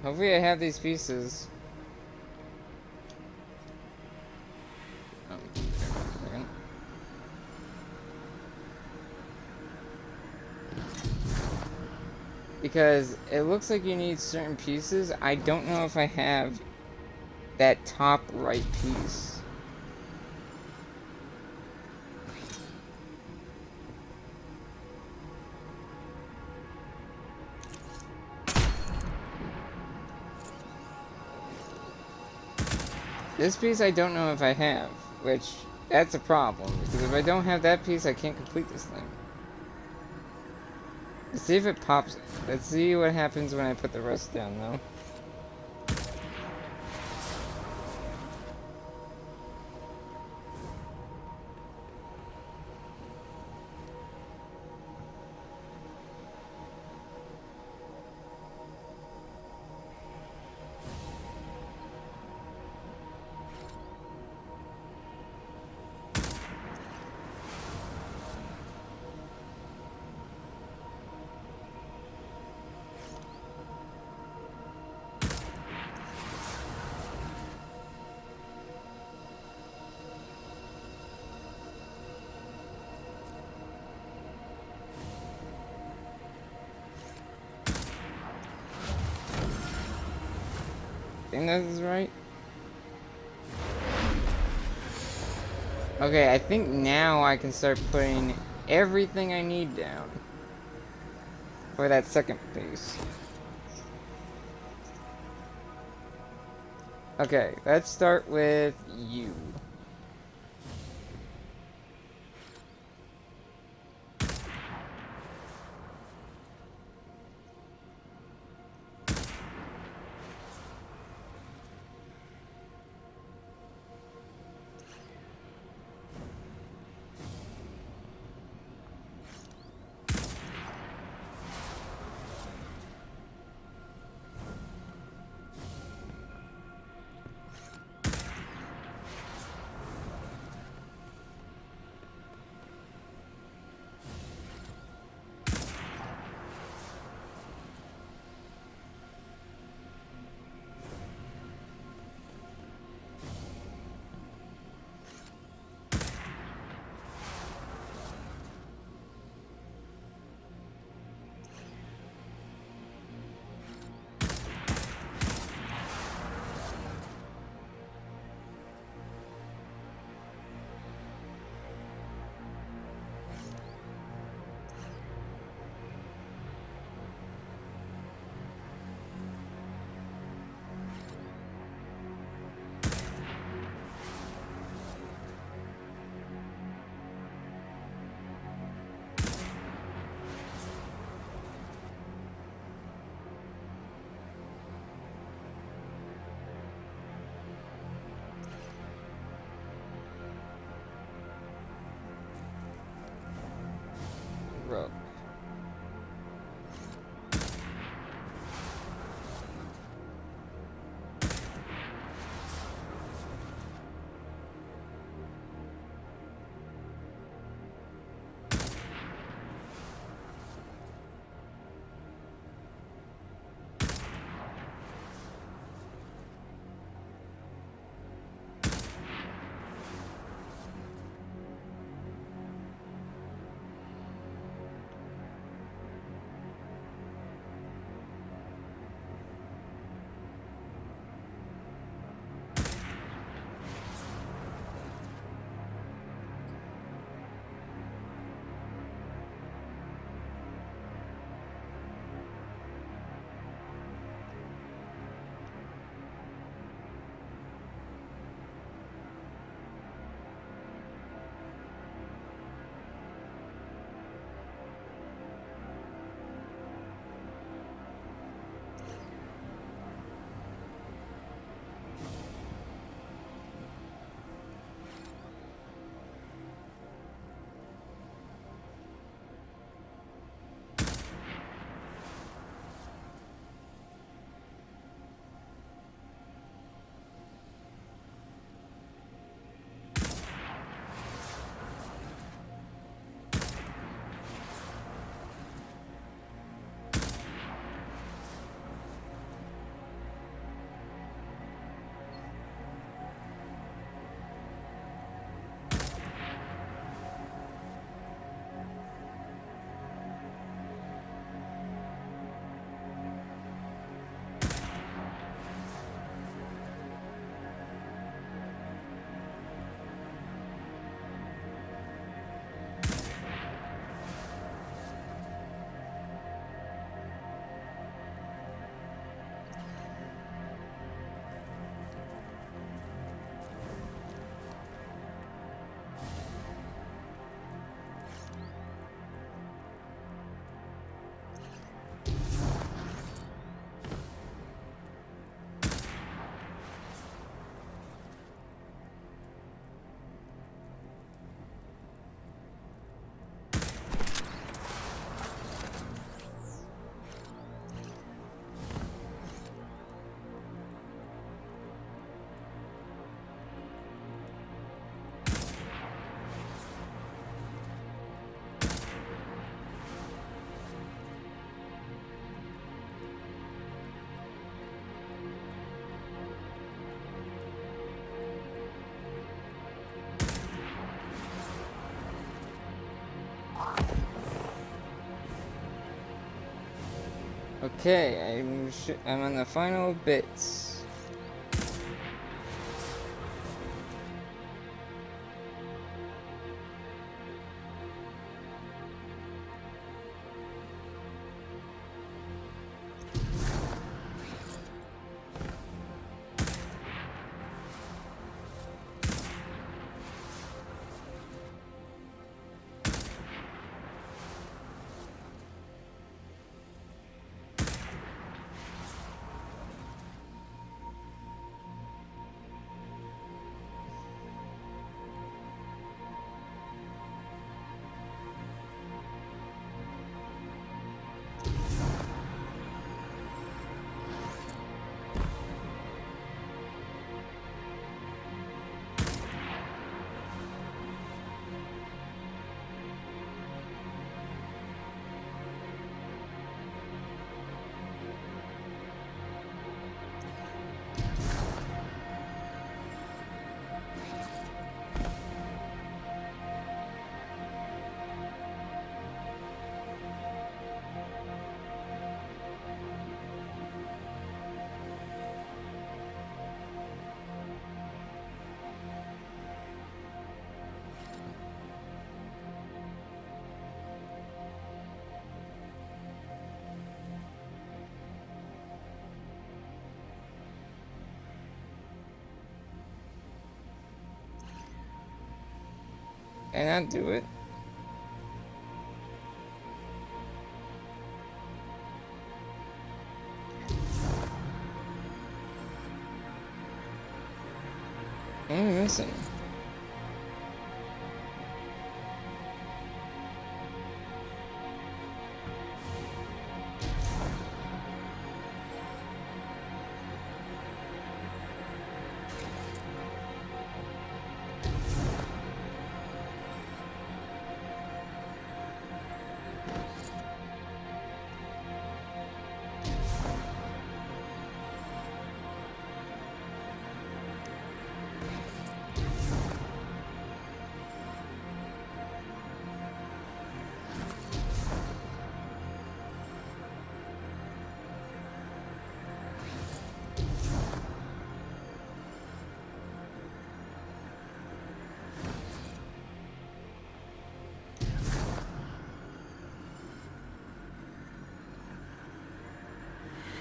Hopefully I have these pieces. Oh, there for a second. Because it looks like you need certain pieces. I don't know if I have that top right piece. This piece I don't know if I have, which, that's a problem, because if I don't have that piece, I can't complete this thing. Let's see if it pops. Let's see what happens when I put the rest down, though. I think that is right. Okay, I think now I can start putting everything I need down for that second piece. Okay, let's start with you. Okay, I'm on the final bits. Can I do it? What am I missing?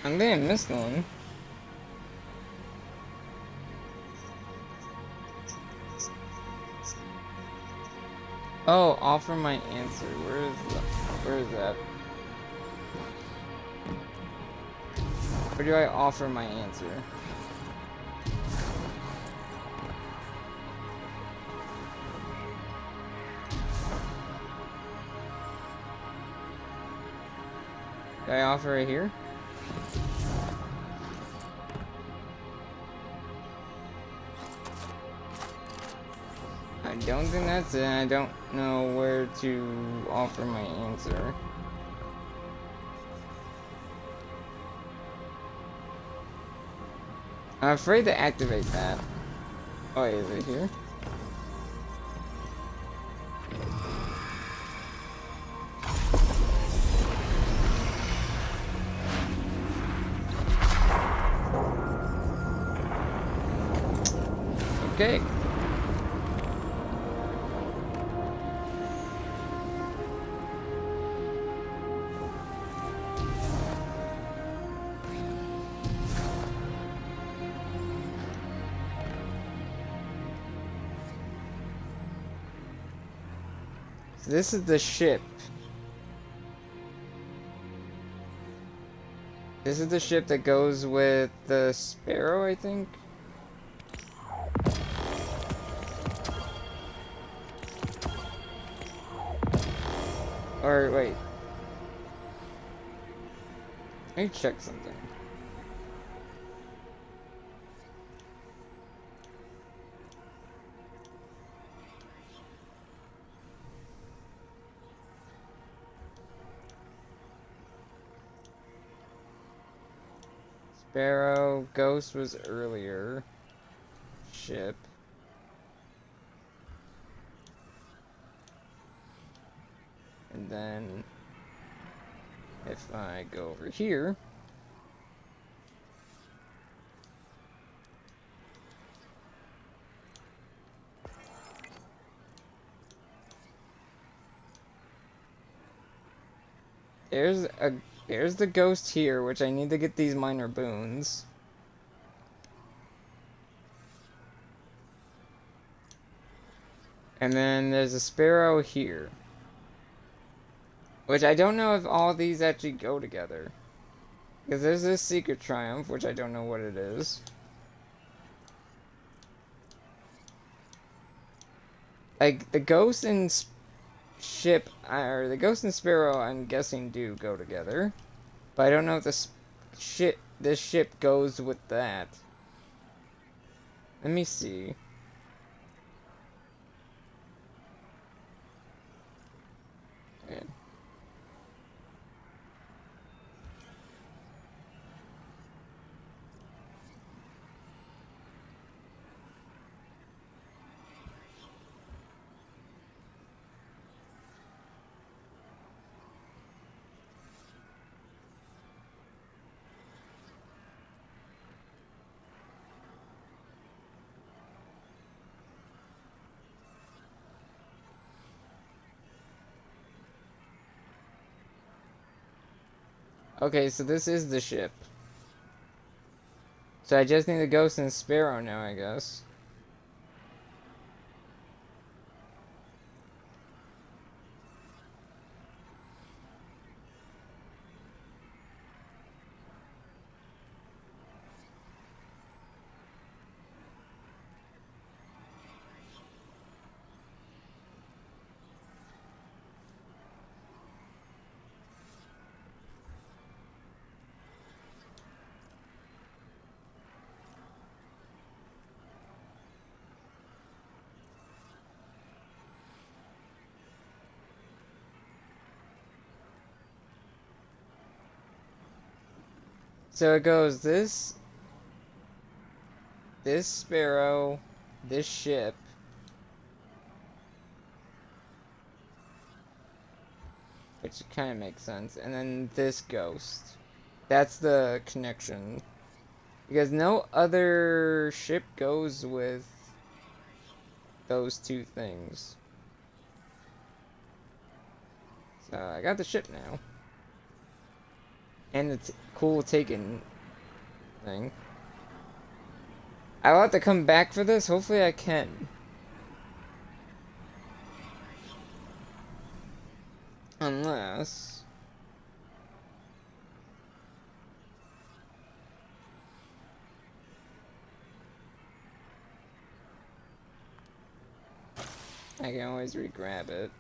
I think I missed one. Oh, offer my answer. Where is that? Where do I offer my answer? Do I offer it here? I don't think that's it. I don't know where to offer my answer. I'm afraid to activate that. Oh, wait, is it here? Okay. This is the ship. This is the ship that goes with the Sparrow, I think. Or wait. Let me check something. Sparrow, Ghost was earlier. Ship. And then if I go over here, there's the ghost here, which I need to get these minor boons. And then there's a sparrow here. Which I don't know if all these actually go together. Because there's this secret triumph, which I don't know what it is. Like, the ghost and ship, or the ghost and sparrow, I'm guessing do go together. But I don't know if this ship goes with that. Let me see. Okay. Okay, so this is the ship. So I just need the ghost and sparrow now, I guess. So it goes this sparrow, this ship, which kind of makes sense, and then this ghost. That's the connection. Because no other ship goes with those two things. So I got the ship now. And the cool taken thing. I'll have to come back for this. Hopefully I can. Unless... I can always re-grab it.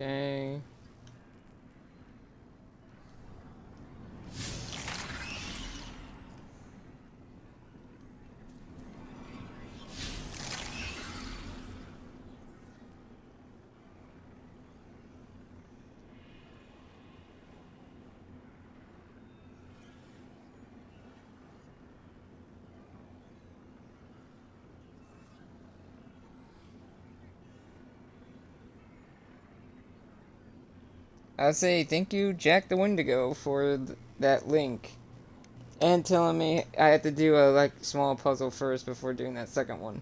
Okay. I'll say thank you, Jack the Wendigo, for that link. And telling me I had to do a small puzzle first before doing that second one.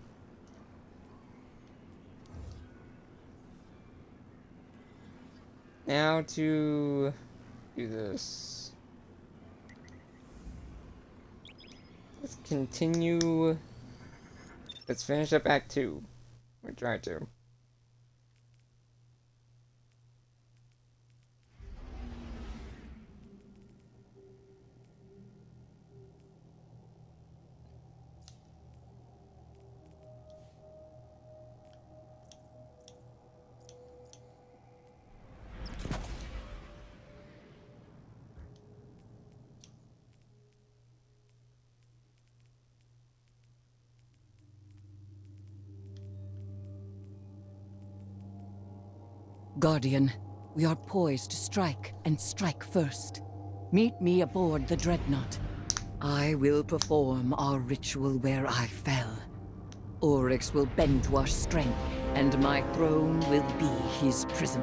Now to do this. Let's continue. Let's finish up Act 2. We try to. Guardian, we are poised to strike, and strike first. Meet me aboard the Dreadnought. I will perform our ritual where I fell. Oryx will bend to our strength, and my throne will be his prison.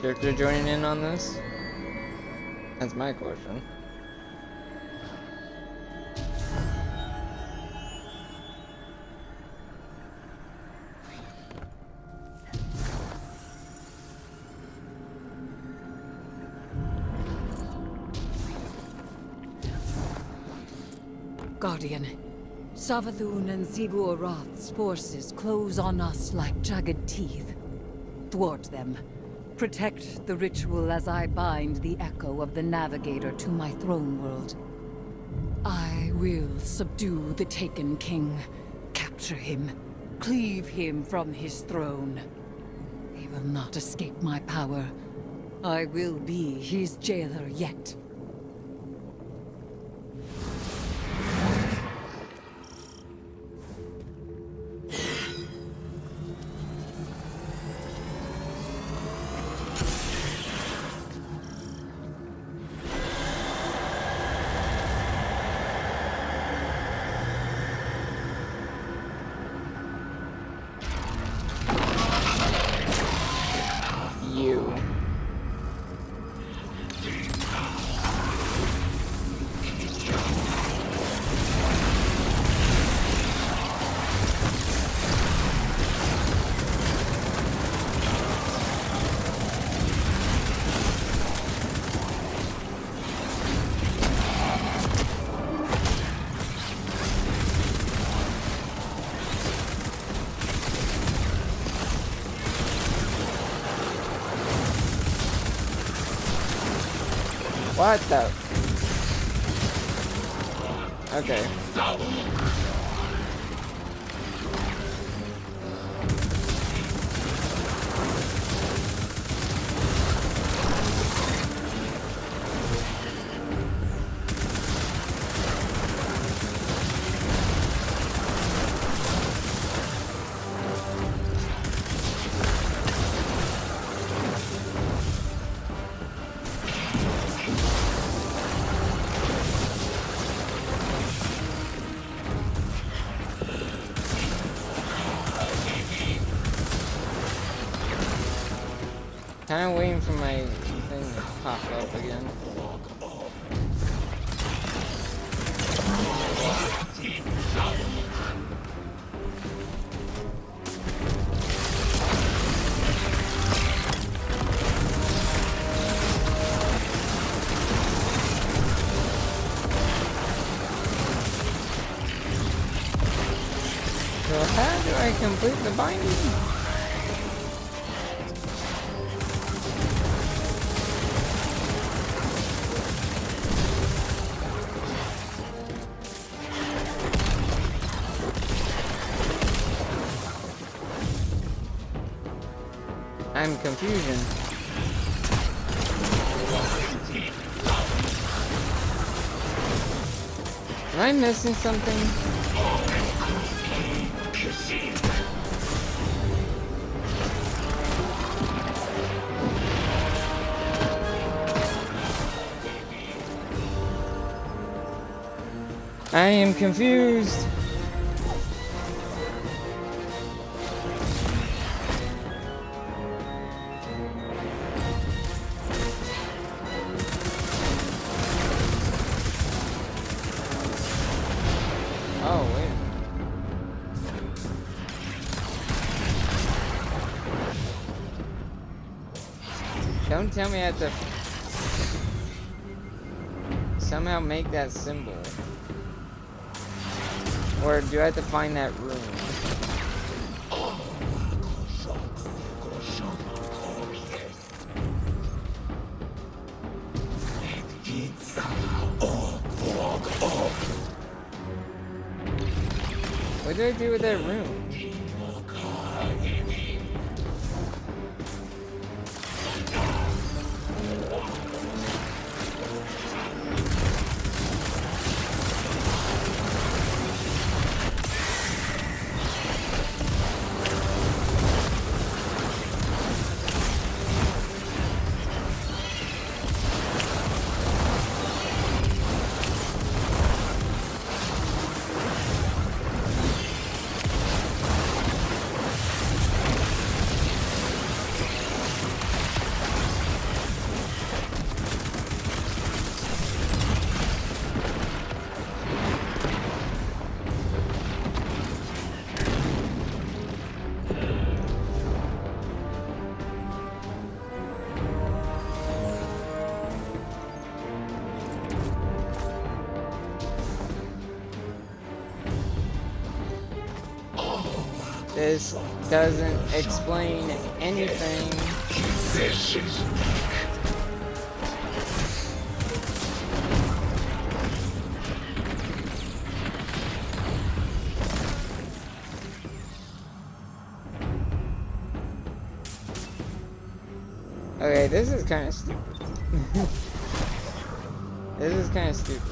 Character joining in on this? That's my question. Guardian, Savathûn and Xivu's forces close on us like jagged teeth. Thwart them. Protect the ritual as I bind the echo of the Navigator to my throne world. I will subdue the Taken King, capture him, cleave him from his throne. He will not escape my power. I will be his jailer yet. You. What the? Okay. Kinda waiting for my thing to pop up again. So how do I complete the binding? I'm confusion. Am I missing something? I am confused. Oh, wait. Don't tell me I have to somehow make that symbol. Or do I have to find that room? What do I do with that room? this doesn't explain anything. Okay, this is kind of stupid. This is kind of stupid.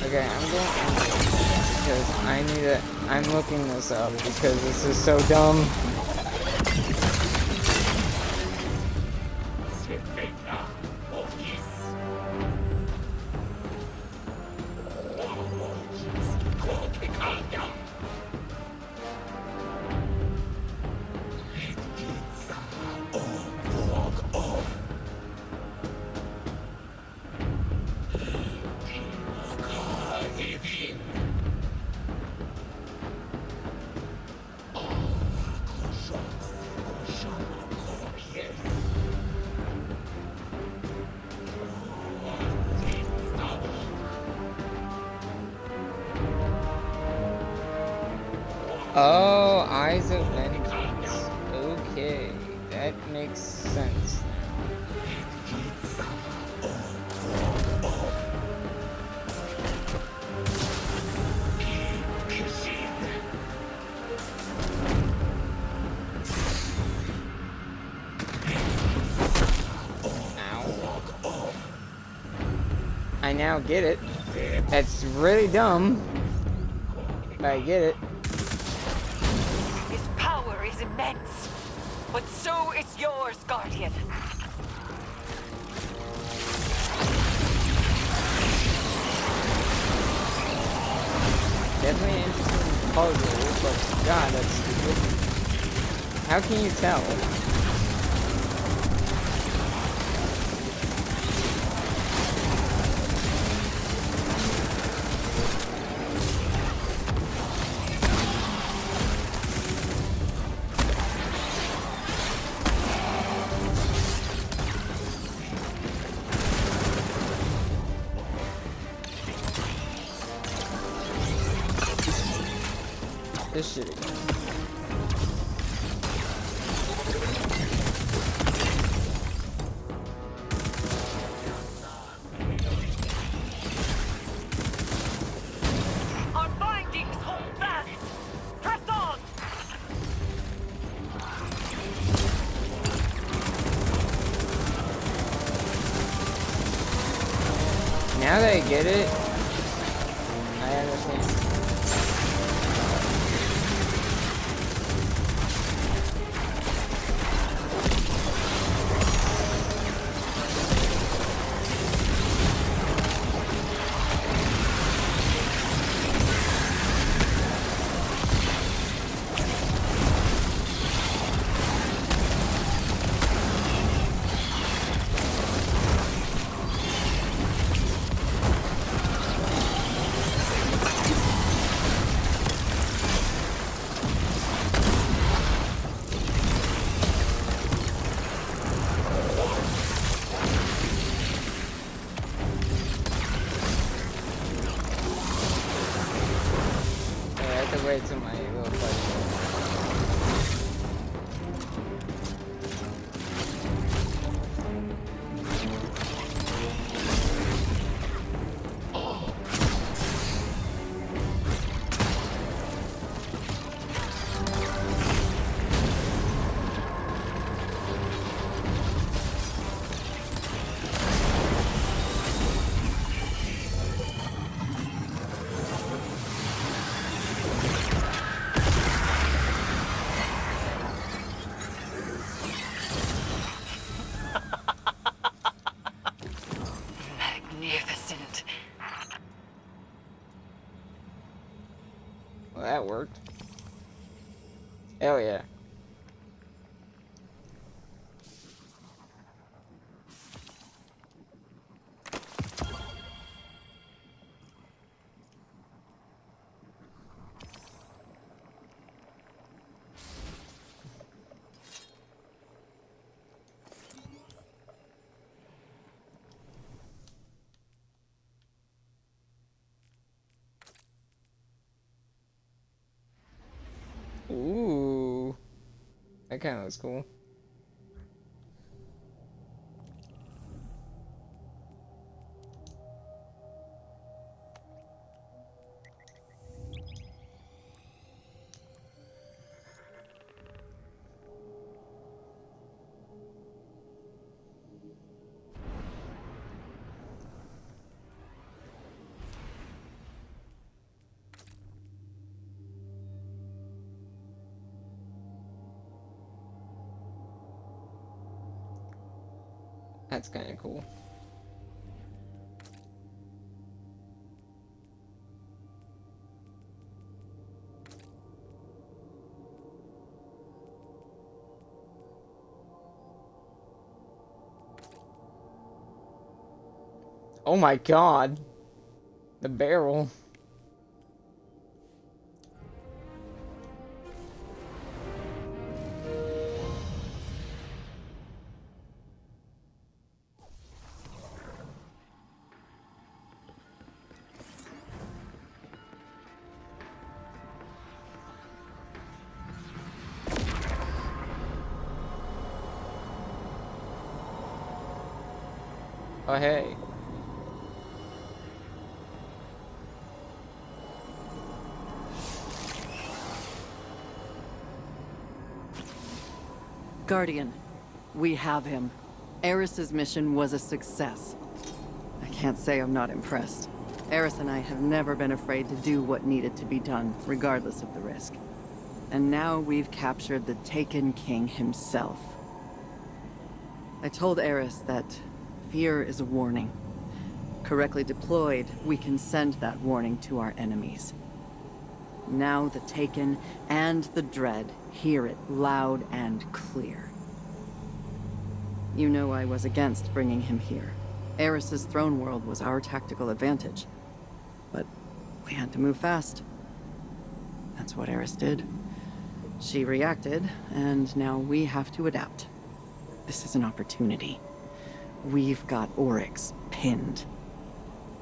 Okay, I'm going because I need it. I'm looking this up because this is so dumb. Oh, Eyes of Vengeance. Okay, that makes sense now. Ow. I now get it. That's really dumb, but I get it. His power is immense, but so is yours, Guardian. Definitely an interesting puzzle, but God, that's stupid. How can you tell? This shit again. Our bindings hold fast. Press on. Now that I get it, I understand. I have to wait till my little fight. Magnificent. Well, that worked. Hell yeah. That kind of looks cool. That's kind of cool. Oh my god. The barrel. Oh, hey. Guardian, we have him. Eris's mission was a success. I can't say I'm not impressed. Eris and I have never been afraid to do what needed to be done, regardless of the risk. And now we've captured the Taken King himself. I told Eris that fear is a warning. Correctly deployed, we can send that warning to our enemies. Now the Taken and the Dread hear it loud and clear. You know I was against bringing him here. Eris's throne world was our tactical advantage. But we had to move fast. That's what Eris did. She reacted, and now we have to adapt. This is an opportunity. We've got Oryx pinned.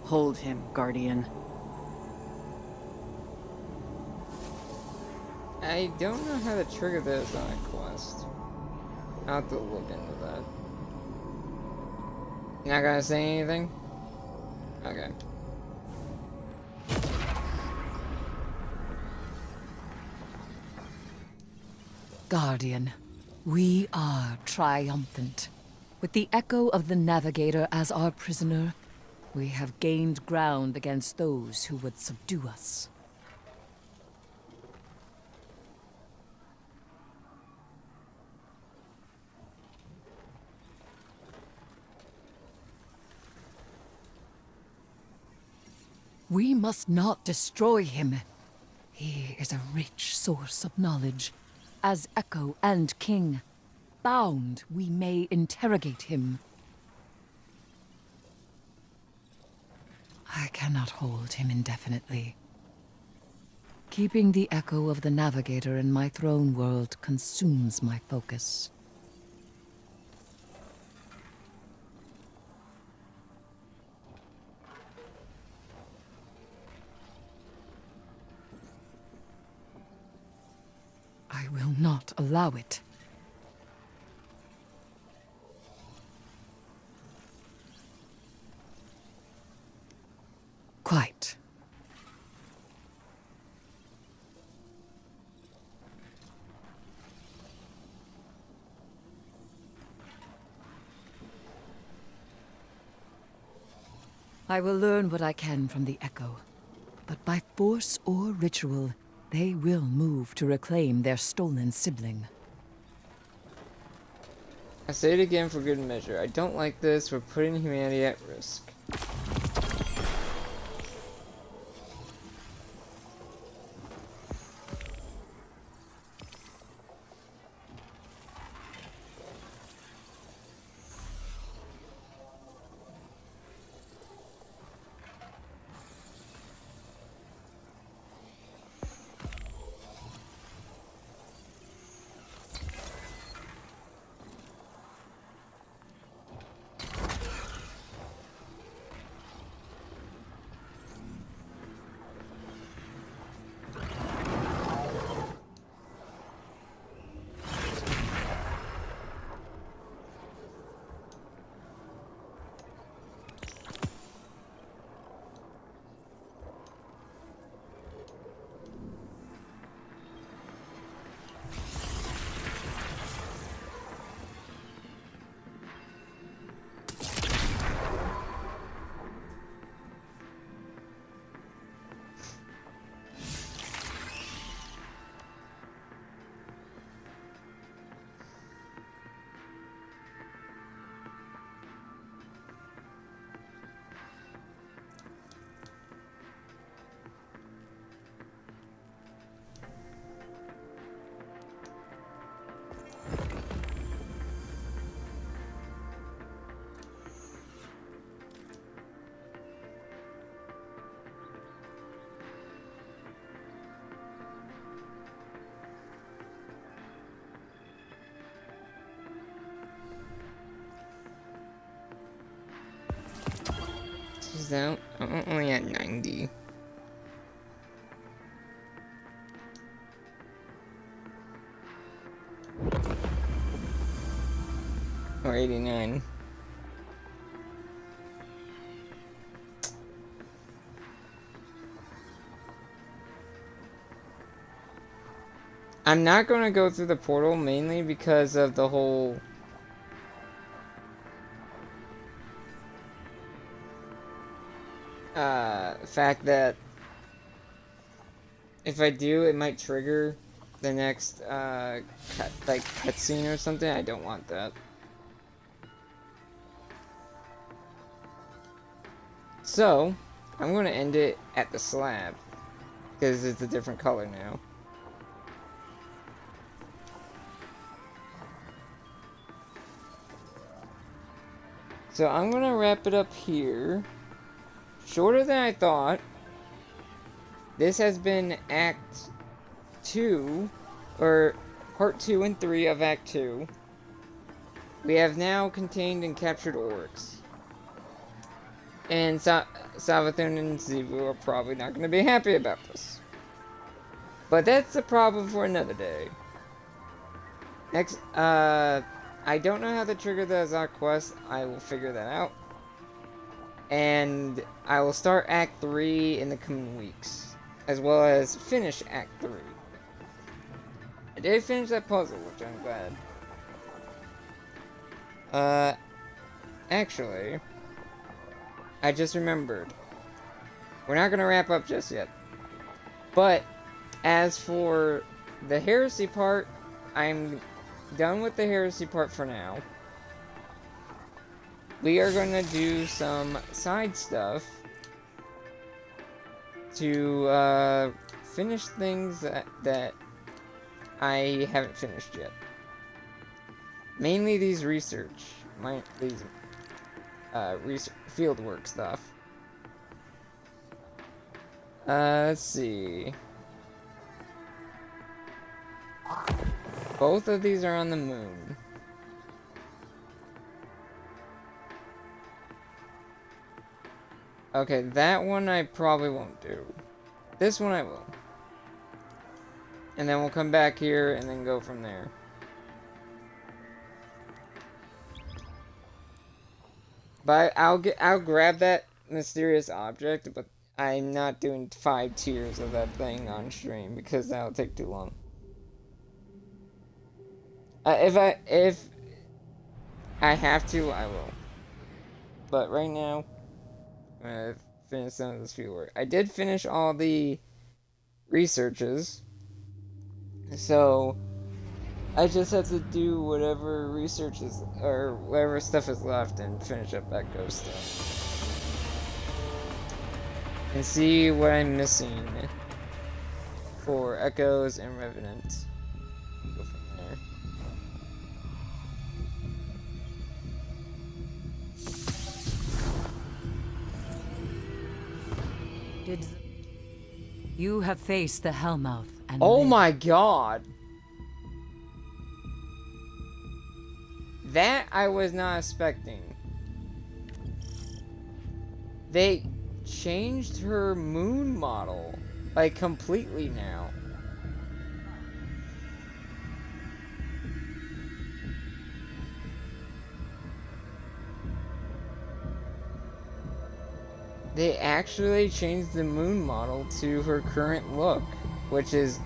Hold him, Guardian. I don't know how to trigger this on a quest. I'll have to look into that. Not gonna say anything? Okay. Guardian, we are triumphant. With the echo of the Navigator as our prisoner, we have gained ground against those who would subdue us. We must not destroy him. He is a rich source of knowledge. As Echo and King, bound, we may interrogate him. I cannot hold him indefinitely. Keeping the echo of the Navigator in my throne world consumes my focus. I will not allow it. Quite. I will learn what I can from the Echo, but by force or ritual, they will move to reclaim their stolen sibling. I say it again for good measure. I don't like this. We're putting humanity at risk. out. I'm only at 90. Or 89. I'm not going to go through the portal mainly because of the whole fact that if I do, it might trigger the next cutscene or something. I don't want that. So I'm going to end it at the slab because it's a different color now. So I'm going to wrap it up here. Shorter than I thought. This has been Act 2, or Part 2 and 3 of Act 2. We have now contained and captured Oryx. And Savathûn and Xivu are probably not going to be happy about this. But that's a problem for another day. Next, I don't know how to trigger the Azak quest. I will figure that out. And I will start Act 3 in the coming weeks. As well as finish Act 3. I did finish that puzzle, which I'm glad. Actually, I just remembered. We're not going to wrap up just yet. But, as for the Heresy part, I'm done with the Heresy part for now. We are going to do some side stuff to finish things that I haven't finished yet. Mainly these research, fieldwork stuff. Let's see. Both of these are on the moon. Okay, that one I probably won't do. This one I will. And then we'll come back here and then go from there. But I'll grab that mysterious object, but I'm not doing 5 tiers of that thing on stream because that'll take too long. If I have to, I will. But right now, I'm gonna finish some of this fieldwork. I did finish all the researches, so I just have to do whatever researches or whatever stuff is left and finish up that ghost stuff. And see what I'm missing for Echoes and Revenants. Go from there. You have faced the Hellmouth and Oh lived. my god! That I was not expecting. They changed her moon model, like, completely now. They actually changed the moon model to her current look, which is,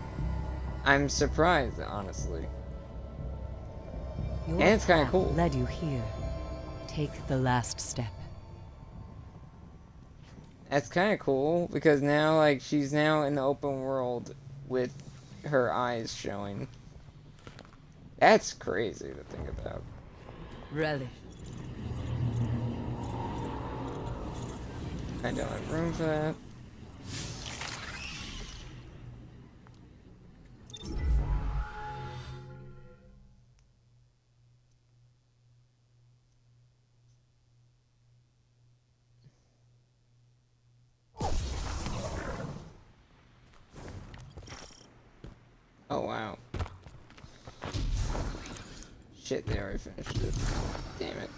I'm surprised, honestly. Your And it's kinda path cool. led you here. Take the last step. That's kind of cool, because now, like, she's now in the open world with her eyes showing. That's crazy to think about. Relish. I don't have room for that. Oh wow. Shit, they already finished it. Damn it.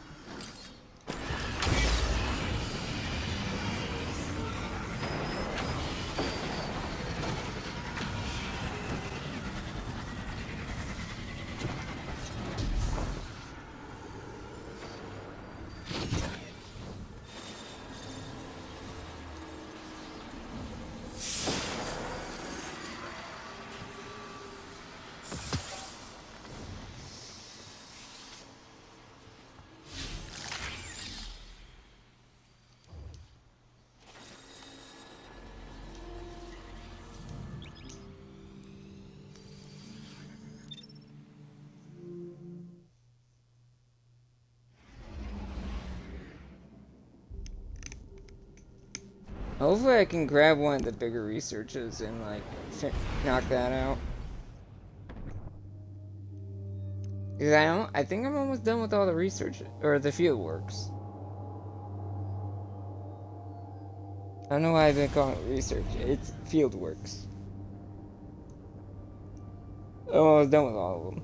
Hopefully I can grab one of the bigger researches and, like, knock that out. Because I think I'm almost done with all the research, or the field works. I don't know why I've been calling it research. It's field works. I'm almost done with all of them.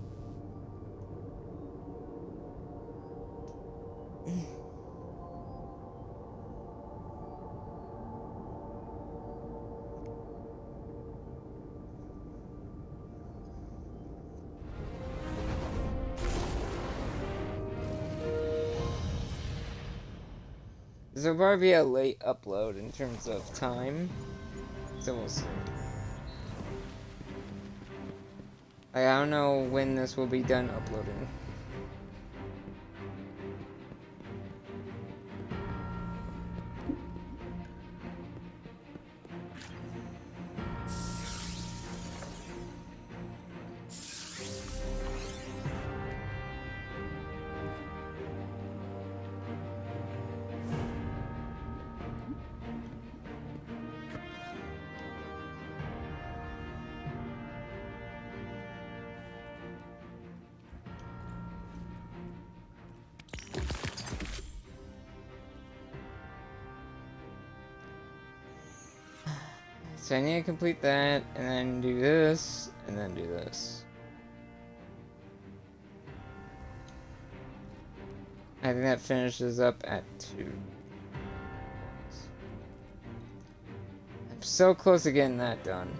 This will probably be a late upload in terms of time, so we'll see. I don't know when this will be done uploading. So I need to complete that, and then do this, and then do this. I think that finishes up at 2. I'm so close to getting that done.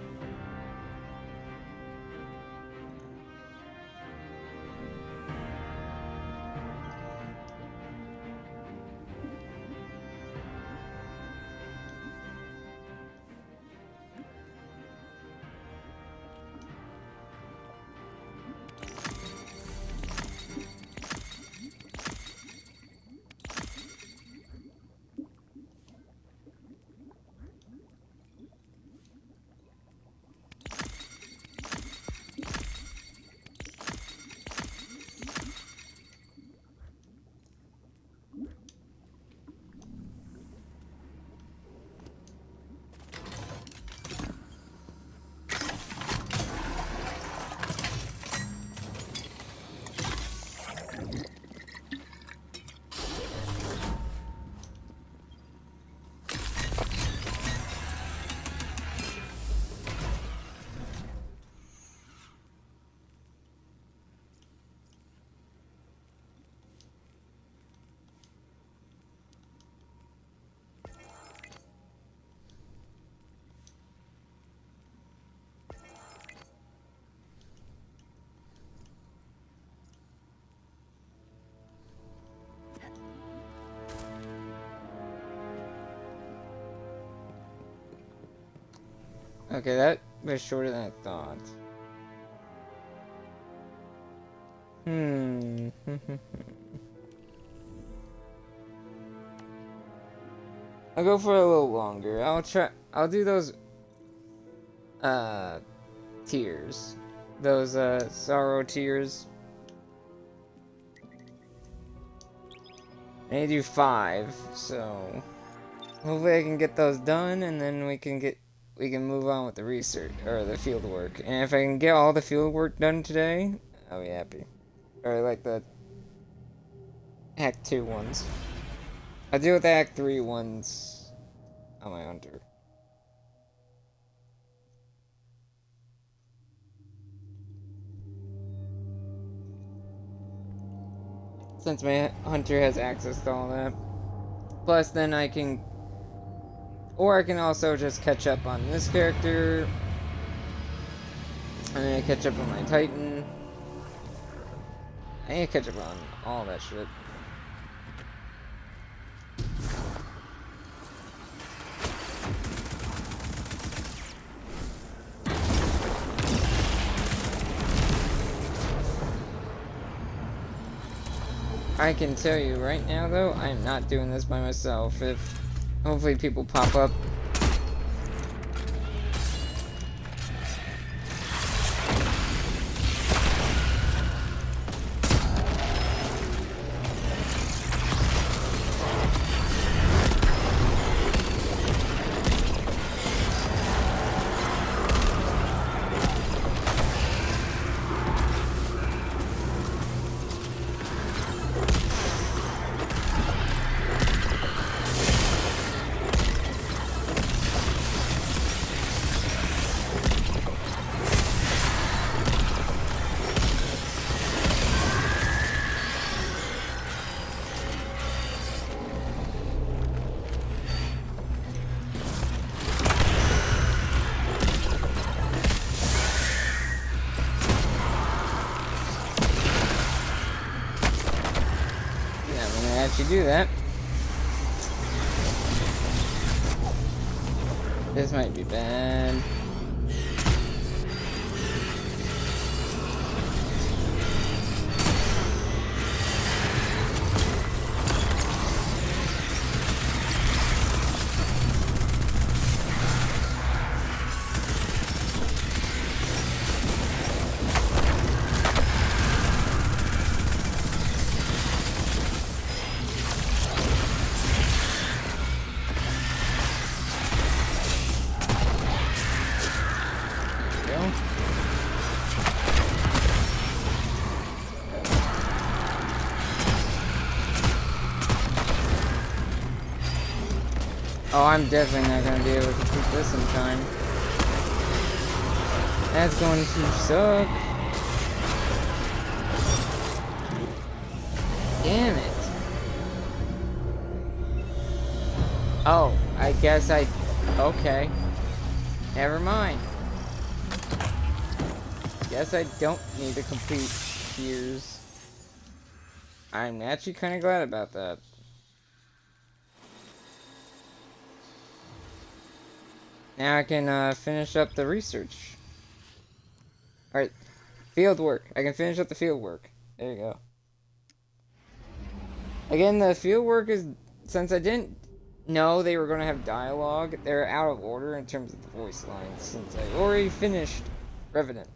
Okay, that was shorter than I thought. I'll go for a little longer. I'll do those tears. Those sorrow tears. I need to do 5, so hopefully I can get those done, and then we can move on with the research or the field work. And if I can get all the field work done today, I'll be happy. Or like the Act 2 ones. I'll deal with the Act 3 ones on my hunter. Since my hunter has access to all that. Plus then I can also just catch up on this character. And then I catch up on my Titan. I need to catch up on all that shit. I can tell you right now though, I am not doing this by myself. If hopefully people pop up. let you do that. This might be bad. Oh, I'm definitely not gonna be able to complete this in time. That's going to suck. Damn it. Oh, I guess okay. Never mind. Guess I don't need to complete tiers. I'm actually kind of glad about that. Now I can finish up the research. Alright, field work. I can finish up the field work. There you go. Again, the field work is, since I didn't know they were going to have dialogue, they're out of order in terms of the voice lines, since I already finished Revenant.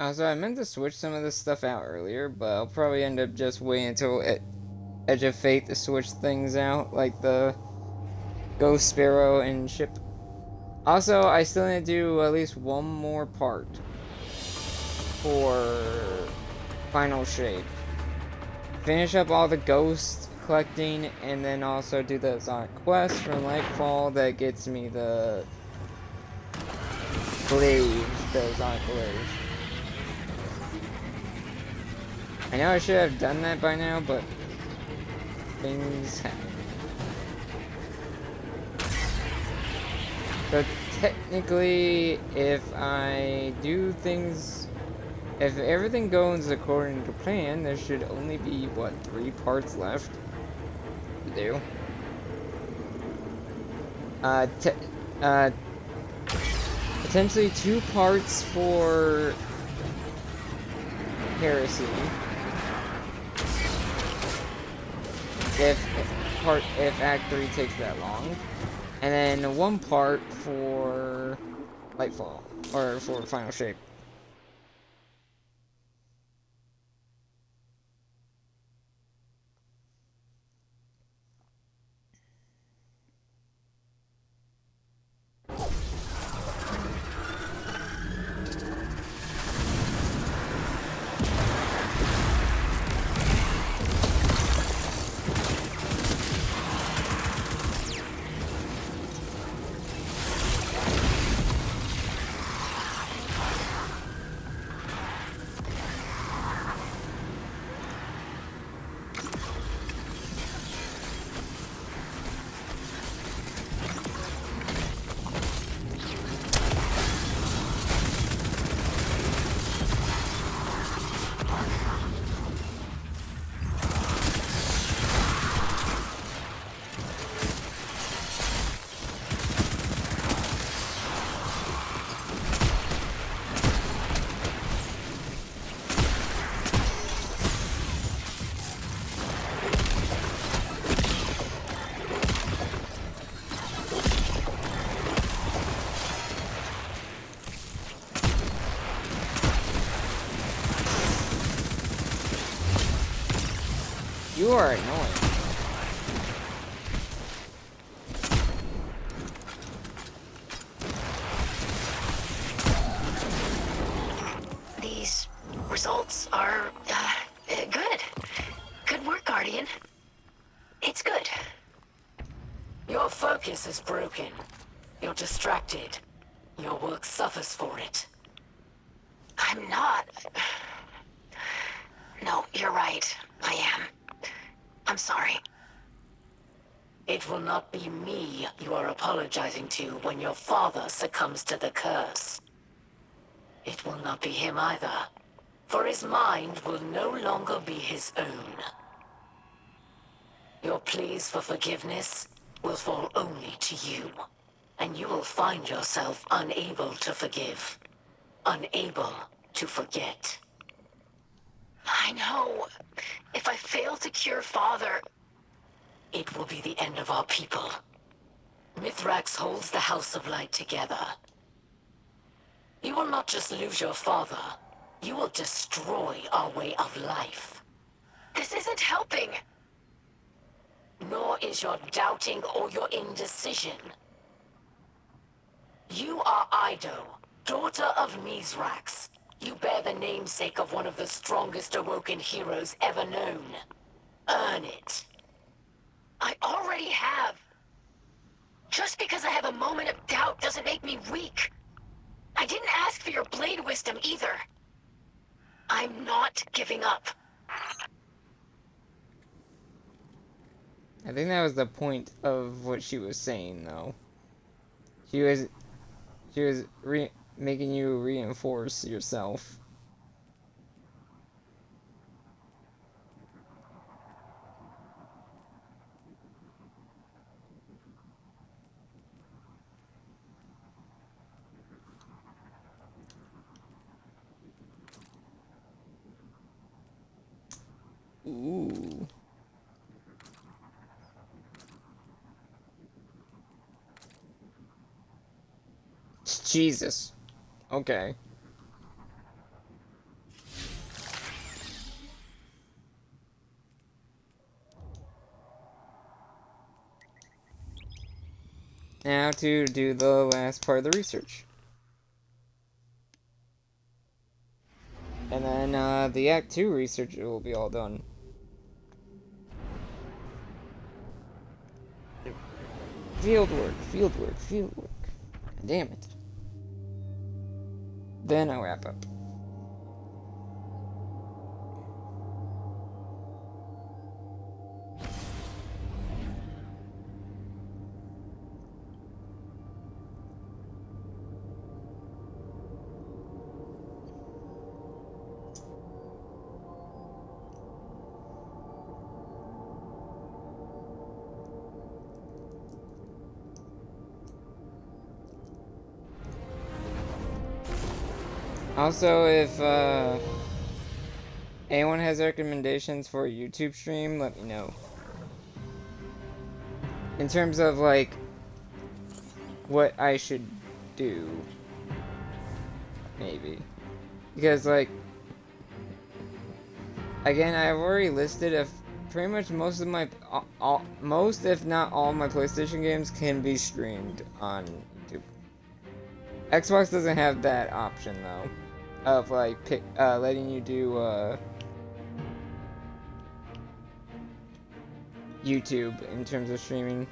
Also, I meant to switch some of this stuff out earlier, but I'll probably end up just waiting until Edge of Fate to switch things out, like the Ghost Sparrow and ship. Also, I still need to do at least one more part for Final Shape. Finish up all the ghost collecting, and then also do the Sonic quest from Lightfall that gets me the glaive, the Sonic glaive. I know I should have done that by now, but things happen. So technically, if I do things, if everything goes according to plan, there should only be, what, 3 parts left to do. Potentially 2 parts for Heresy. If Act 3 takes that long. And then 1 part for Lightfall, or for Final Shape. You are annoying. These results are, good. Good work, Guardian. It's good. Your focus is broken. You're distracted. Your work suffers for it. I'm not. No, you're right. I am. I'm sorry. It will not be me you are apologizing to when your father succumbs to the curse. It will not be him either, for his mind will no longer be his own. Your pleas for forgiveness will fall only to you, and you will find yourself unable to forgive, unable to forget. I know. If I fail to cure Father, it will be the end of our people. Mithrax holds the House of Light together. You will not just lose your father, you will destroy our way of life. This isn't helping. Nor is your doubting or your indecision. You are Ido, daughter of Mithrax. You bear the namesake of one of the strongest awoken heroes ever known. Earn it. I already have. Just because I have a moment of doubt doesn't make me weak. I didn't ask for your blade wisdom either. I'm not giving up. I think that was the point of what she was saying, though. She was making you reinforce yourself. Ooh. Jesus. Okay. Now to do the last part of the research. And then the Act 2 research will be all done. Field work, field work, field work. God damn it. Then I'll wrap up. Also, if anyone has recommendations for a YouTube stream, let me know. In terms of, like, what I should do. Maybe. Because, like, again, I've already listed if pretty much most of my, most if not all my PlayStation games can be streamed on YouTube. Xbox doesn't have that option, though. Of like letting you do YouTube in terms of streaming.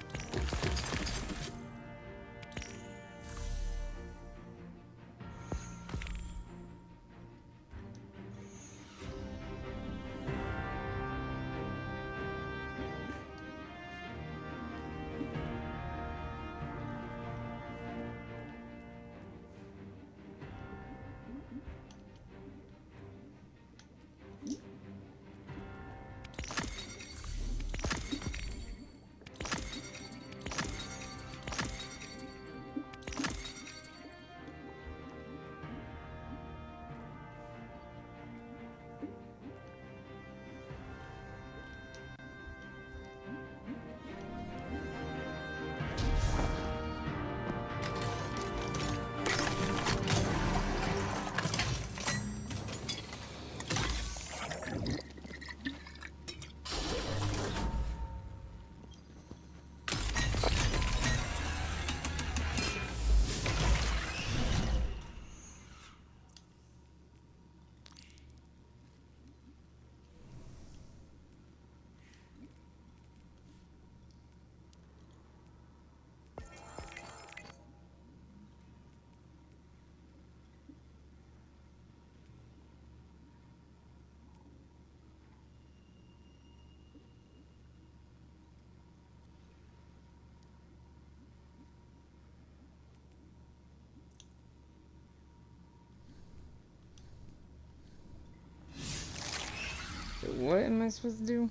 what am I supposed to do?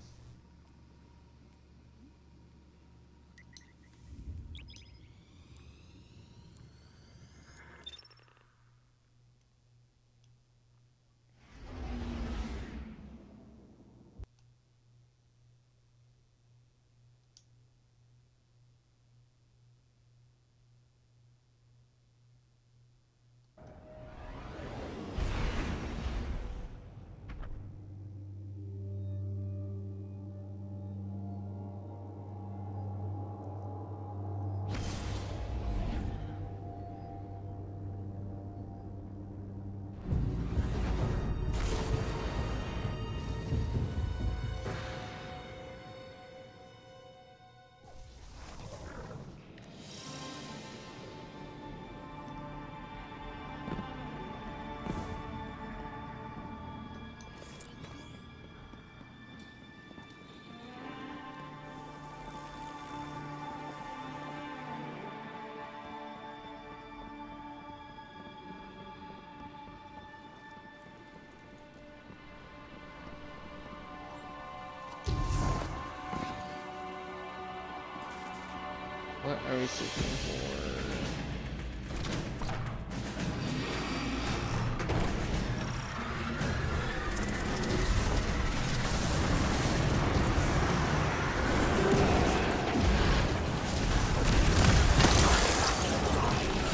What are we seeking for?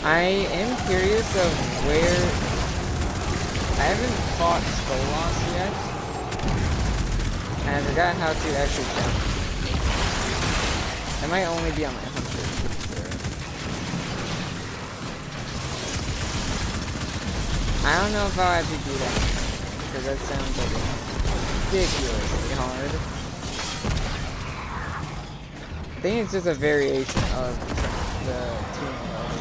I am curious of where... I haven't fought Skolas yet. And I forgot how to actually jump. I might only be on my 100. I don't know if I'll actually do that, because that sounds like ridiculously hard. I think it's just a variation of the two levels.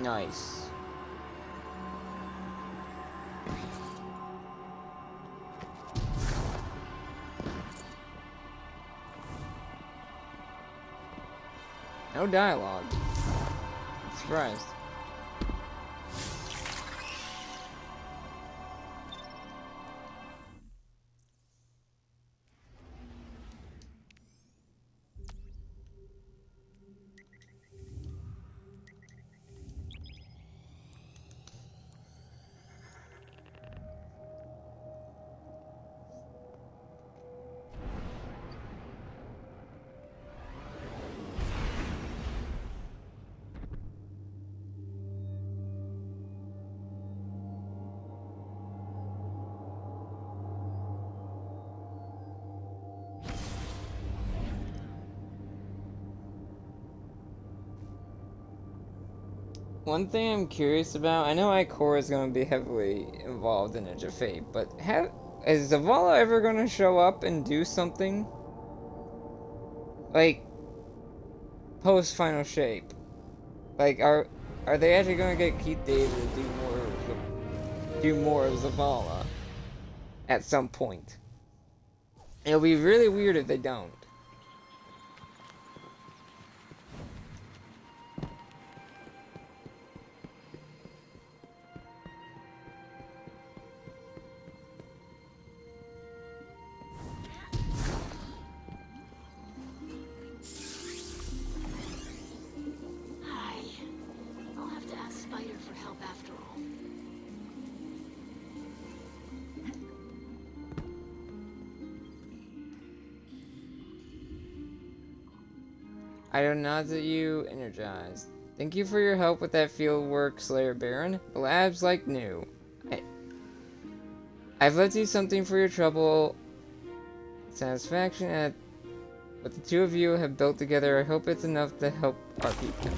Nice. No dialogue. Surprised. One thing I'm curious about, I know Ikora is going to be heavily involved in Edge of Fate, but is Zavala ever going to show up and do something? Like, post-Final Shape? Like, are they actually going to get Keith David to do more of Zavala at some point? It'll be really weird if they don't. I don't nod at you, energized. Thank you for your help with that field work, Slayer Baron. The lab's like new. I've left you something for your trouble. satisfaction at what the two of you have built together. I hope it's enough to help our people.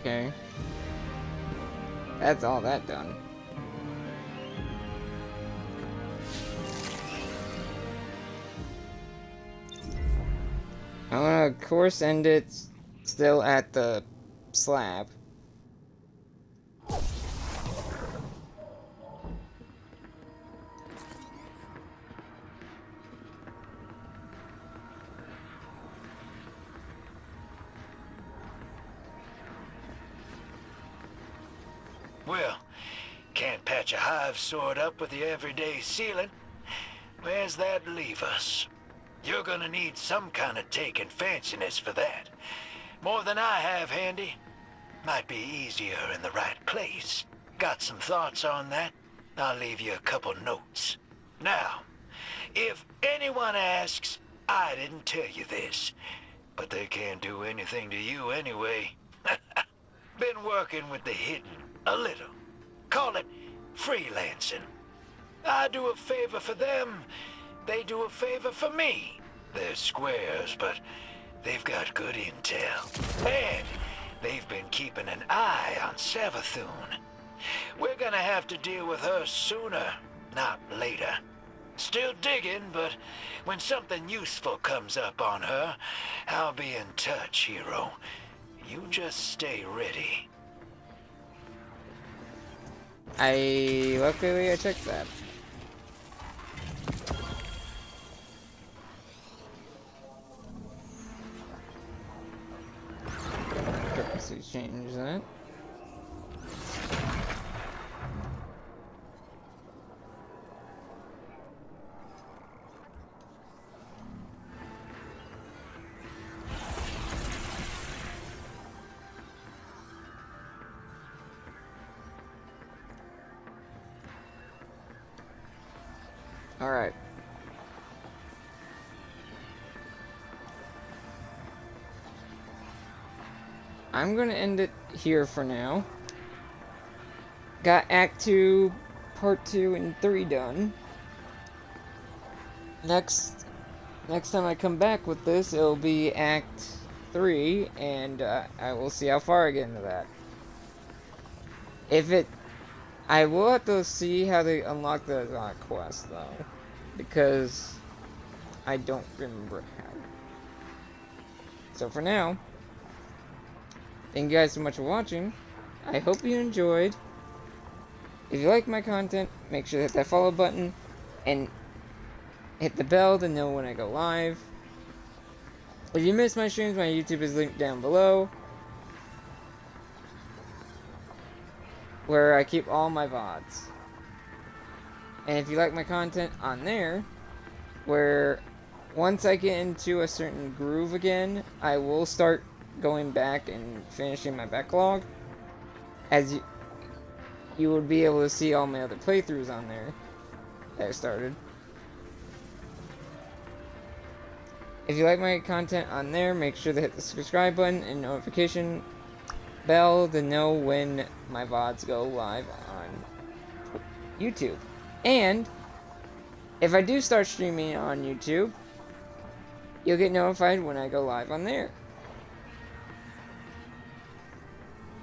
Okay. That's all that done. I'm gonna, of course, end it still at the slab. Well, can't patch a hive sword up with the everyday ceiling. Where's that leave us? You're gonna need some kind of taking fanciness for that. More than I have handy. Might be easier in the right place. Got some thoughts on that? I'll leave you a couple notes. Now, if anyone asks, I didn't tell you this, but they can't do anything to you anyway. Been working with the hidden a little. Call it freelancing. I do a favor for them, they do a favor for me. They're squares, but they've got good intel. And they've been keeping an eye on Savathûn. We're gonna have to deal with her sooner, not later. Still digging, but when something useful comes up on her, I'll be in touch, hero. You just stay ready. Luckily I checked that. Purposely change that. Alright. I'm gonna end it here for now. Got Act 2, Part 2, and 3 done. Next time I come back with this, it'll be Act 3, and I will see how far I get into that. I will have to see how they unlock the quest, though, because I don't remember how. So for now, thank you guys so much for watching. I hope you enjoyed. If you like my content, make sure to hit that follow button and hit the bell to know when I go live. If you missed my streams, my YouTube is linked down below, where I keep all my VODs. And if you like my content on there, where once I get into a certain groove again, I will start going back and finishing my backlog, as you would be able to see all my other playthroughs on there that I started. If you like my content on there, make sure to hit the subscribe button and notification bell to know when my VODs go live on YouTube. And if I do start streaming on YouTube, you'll get notified when I go live on there.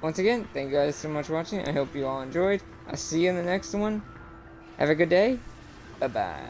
Once again, thank you guys so much for watching. I hope you all enjoyed. I'll see you in the next one. Have a good day. Bye-bye.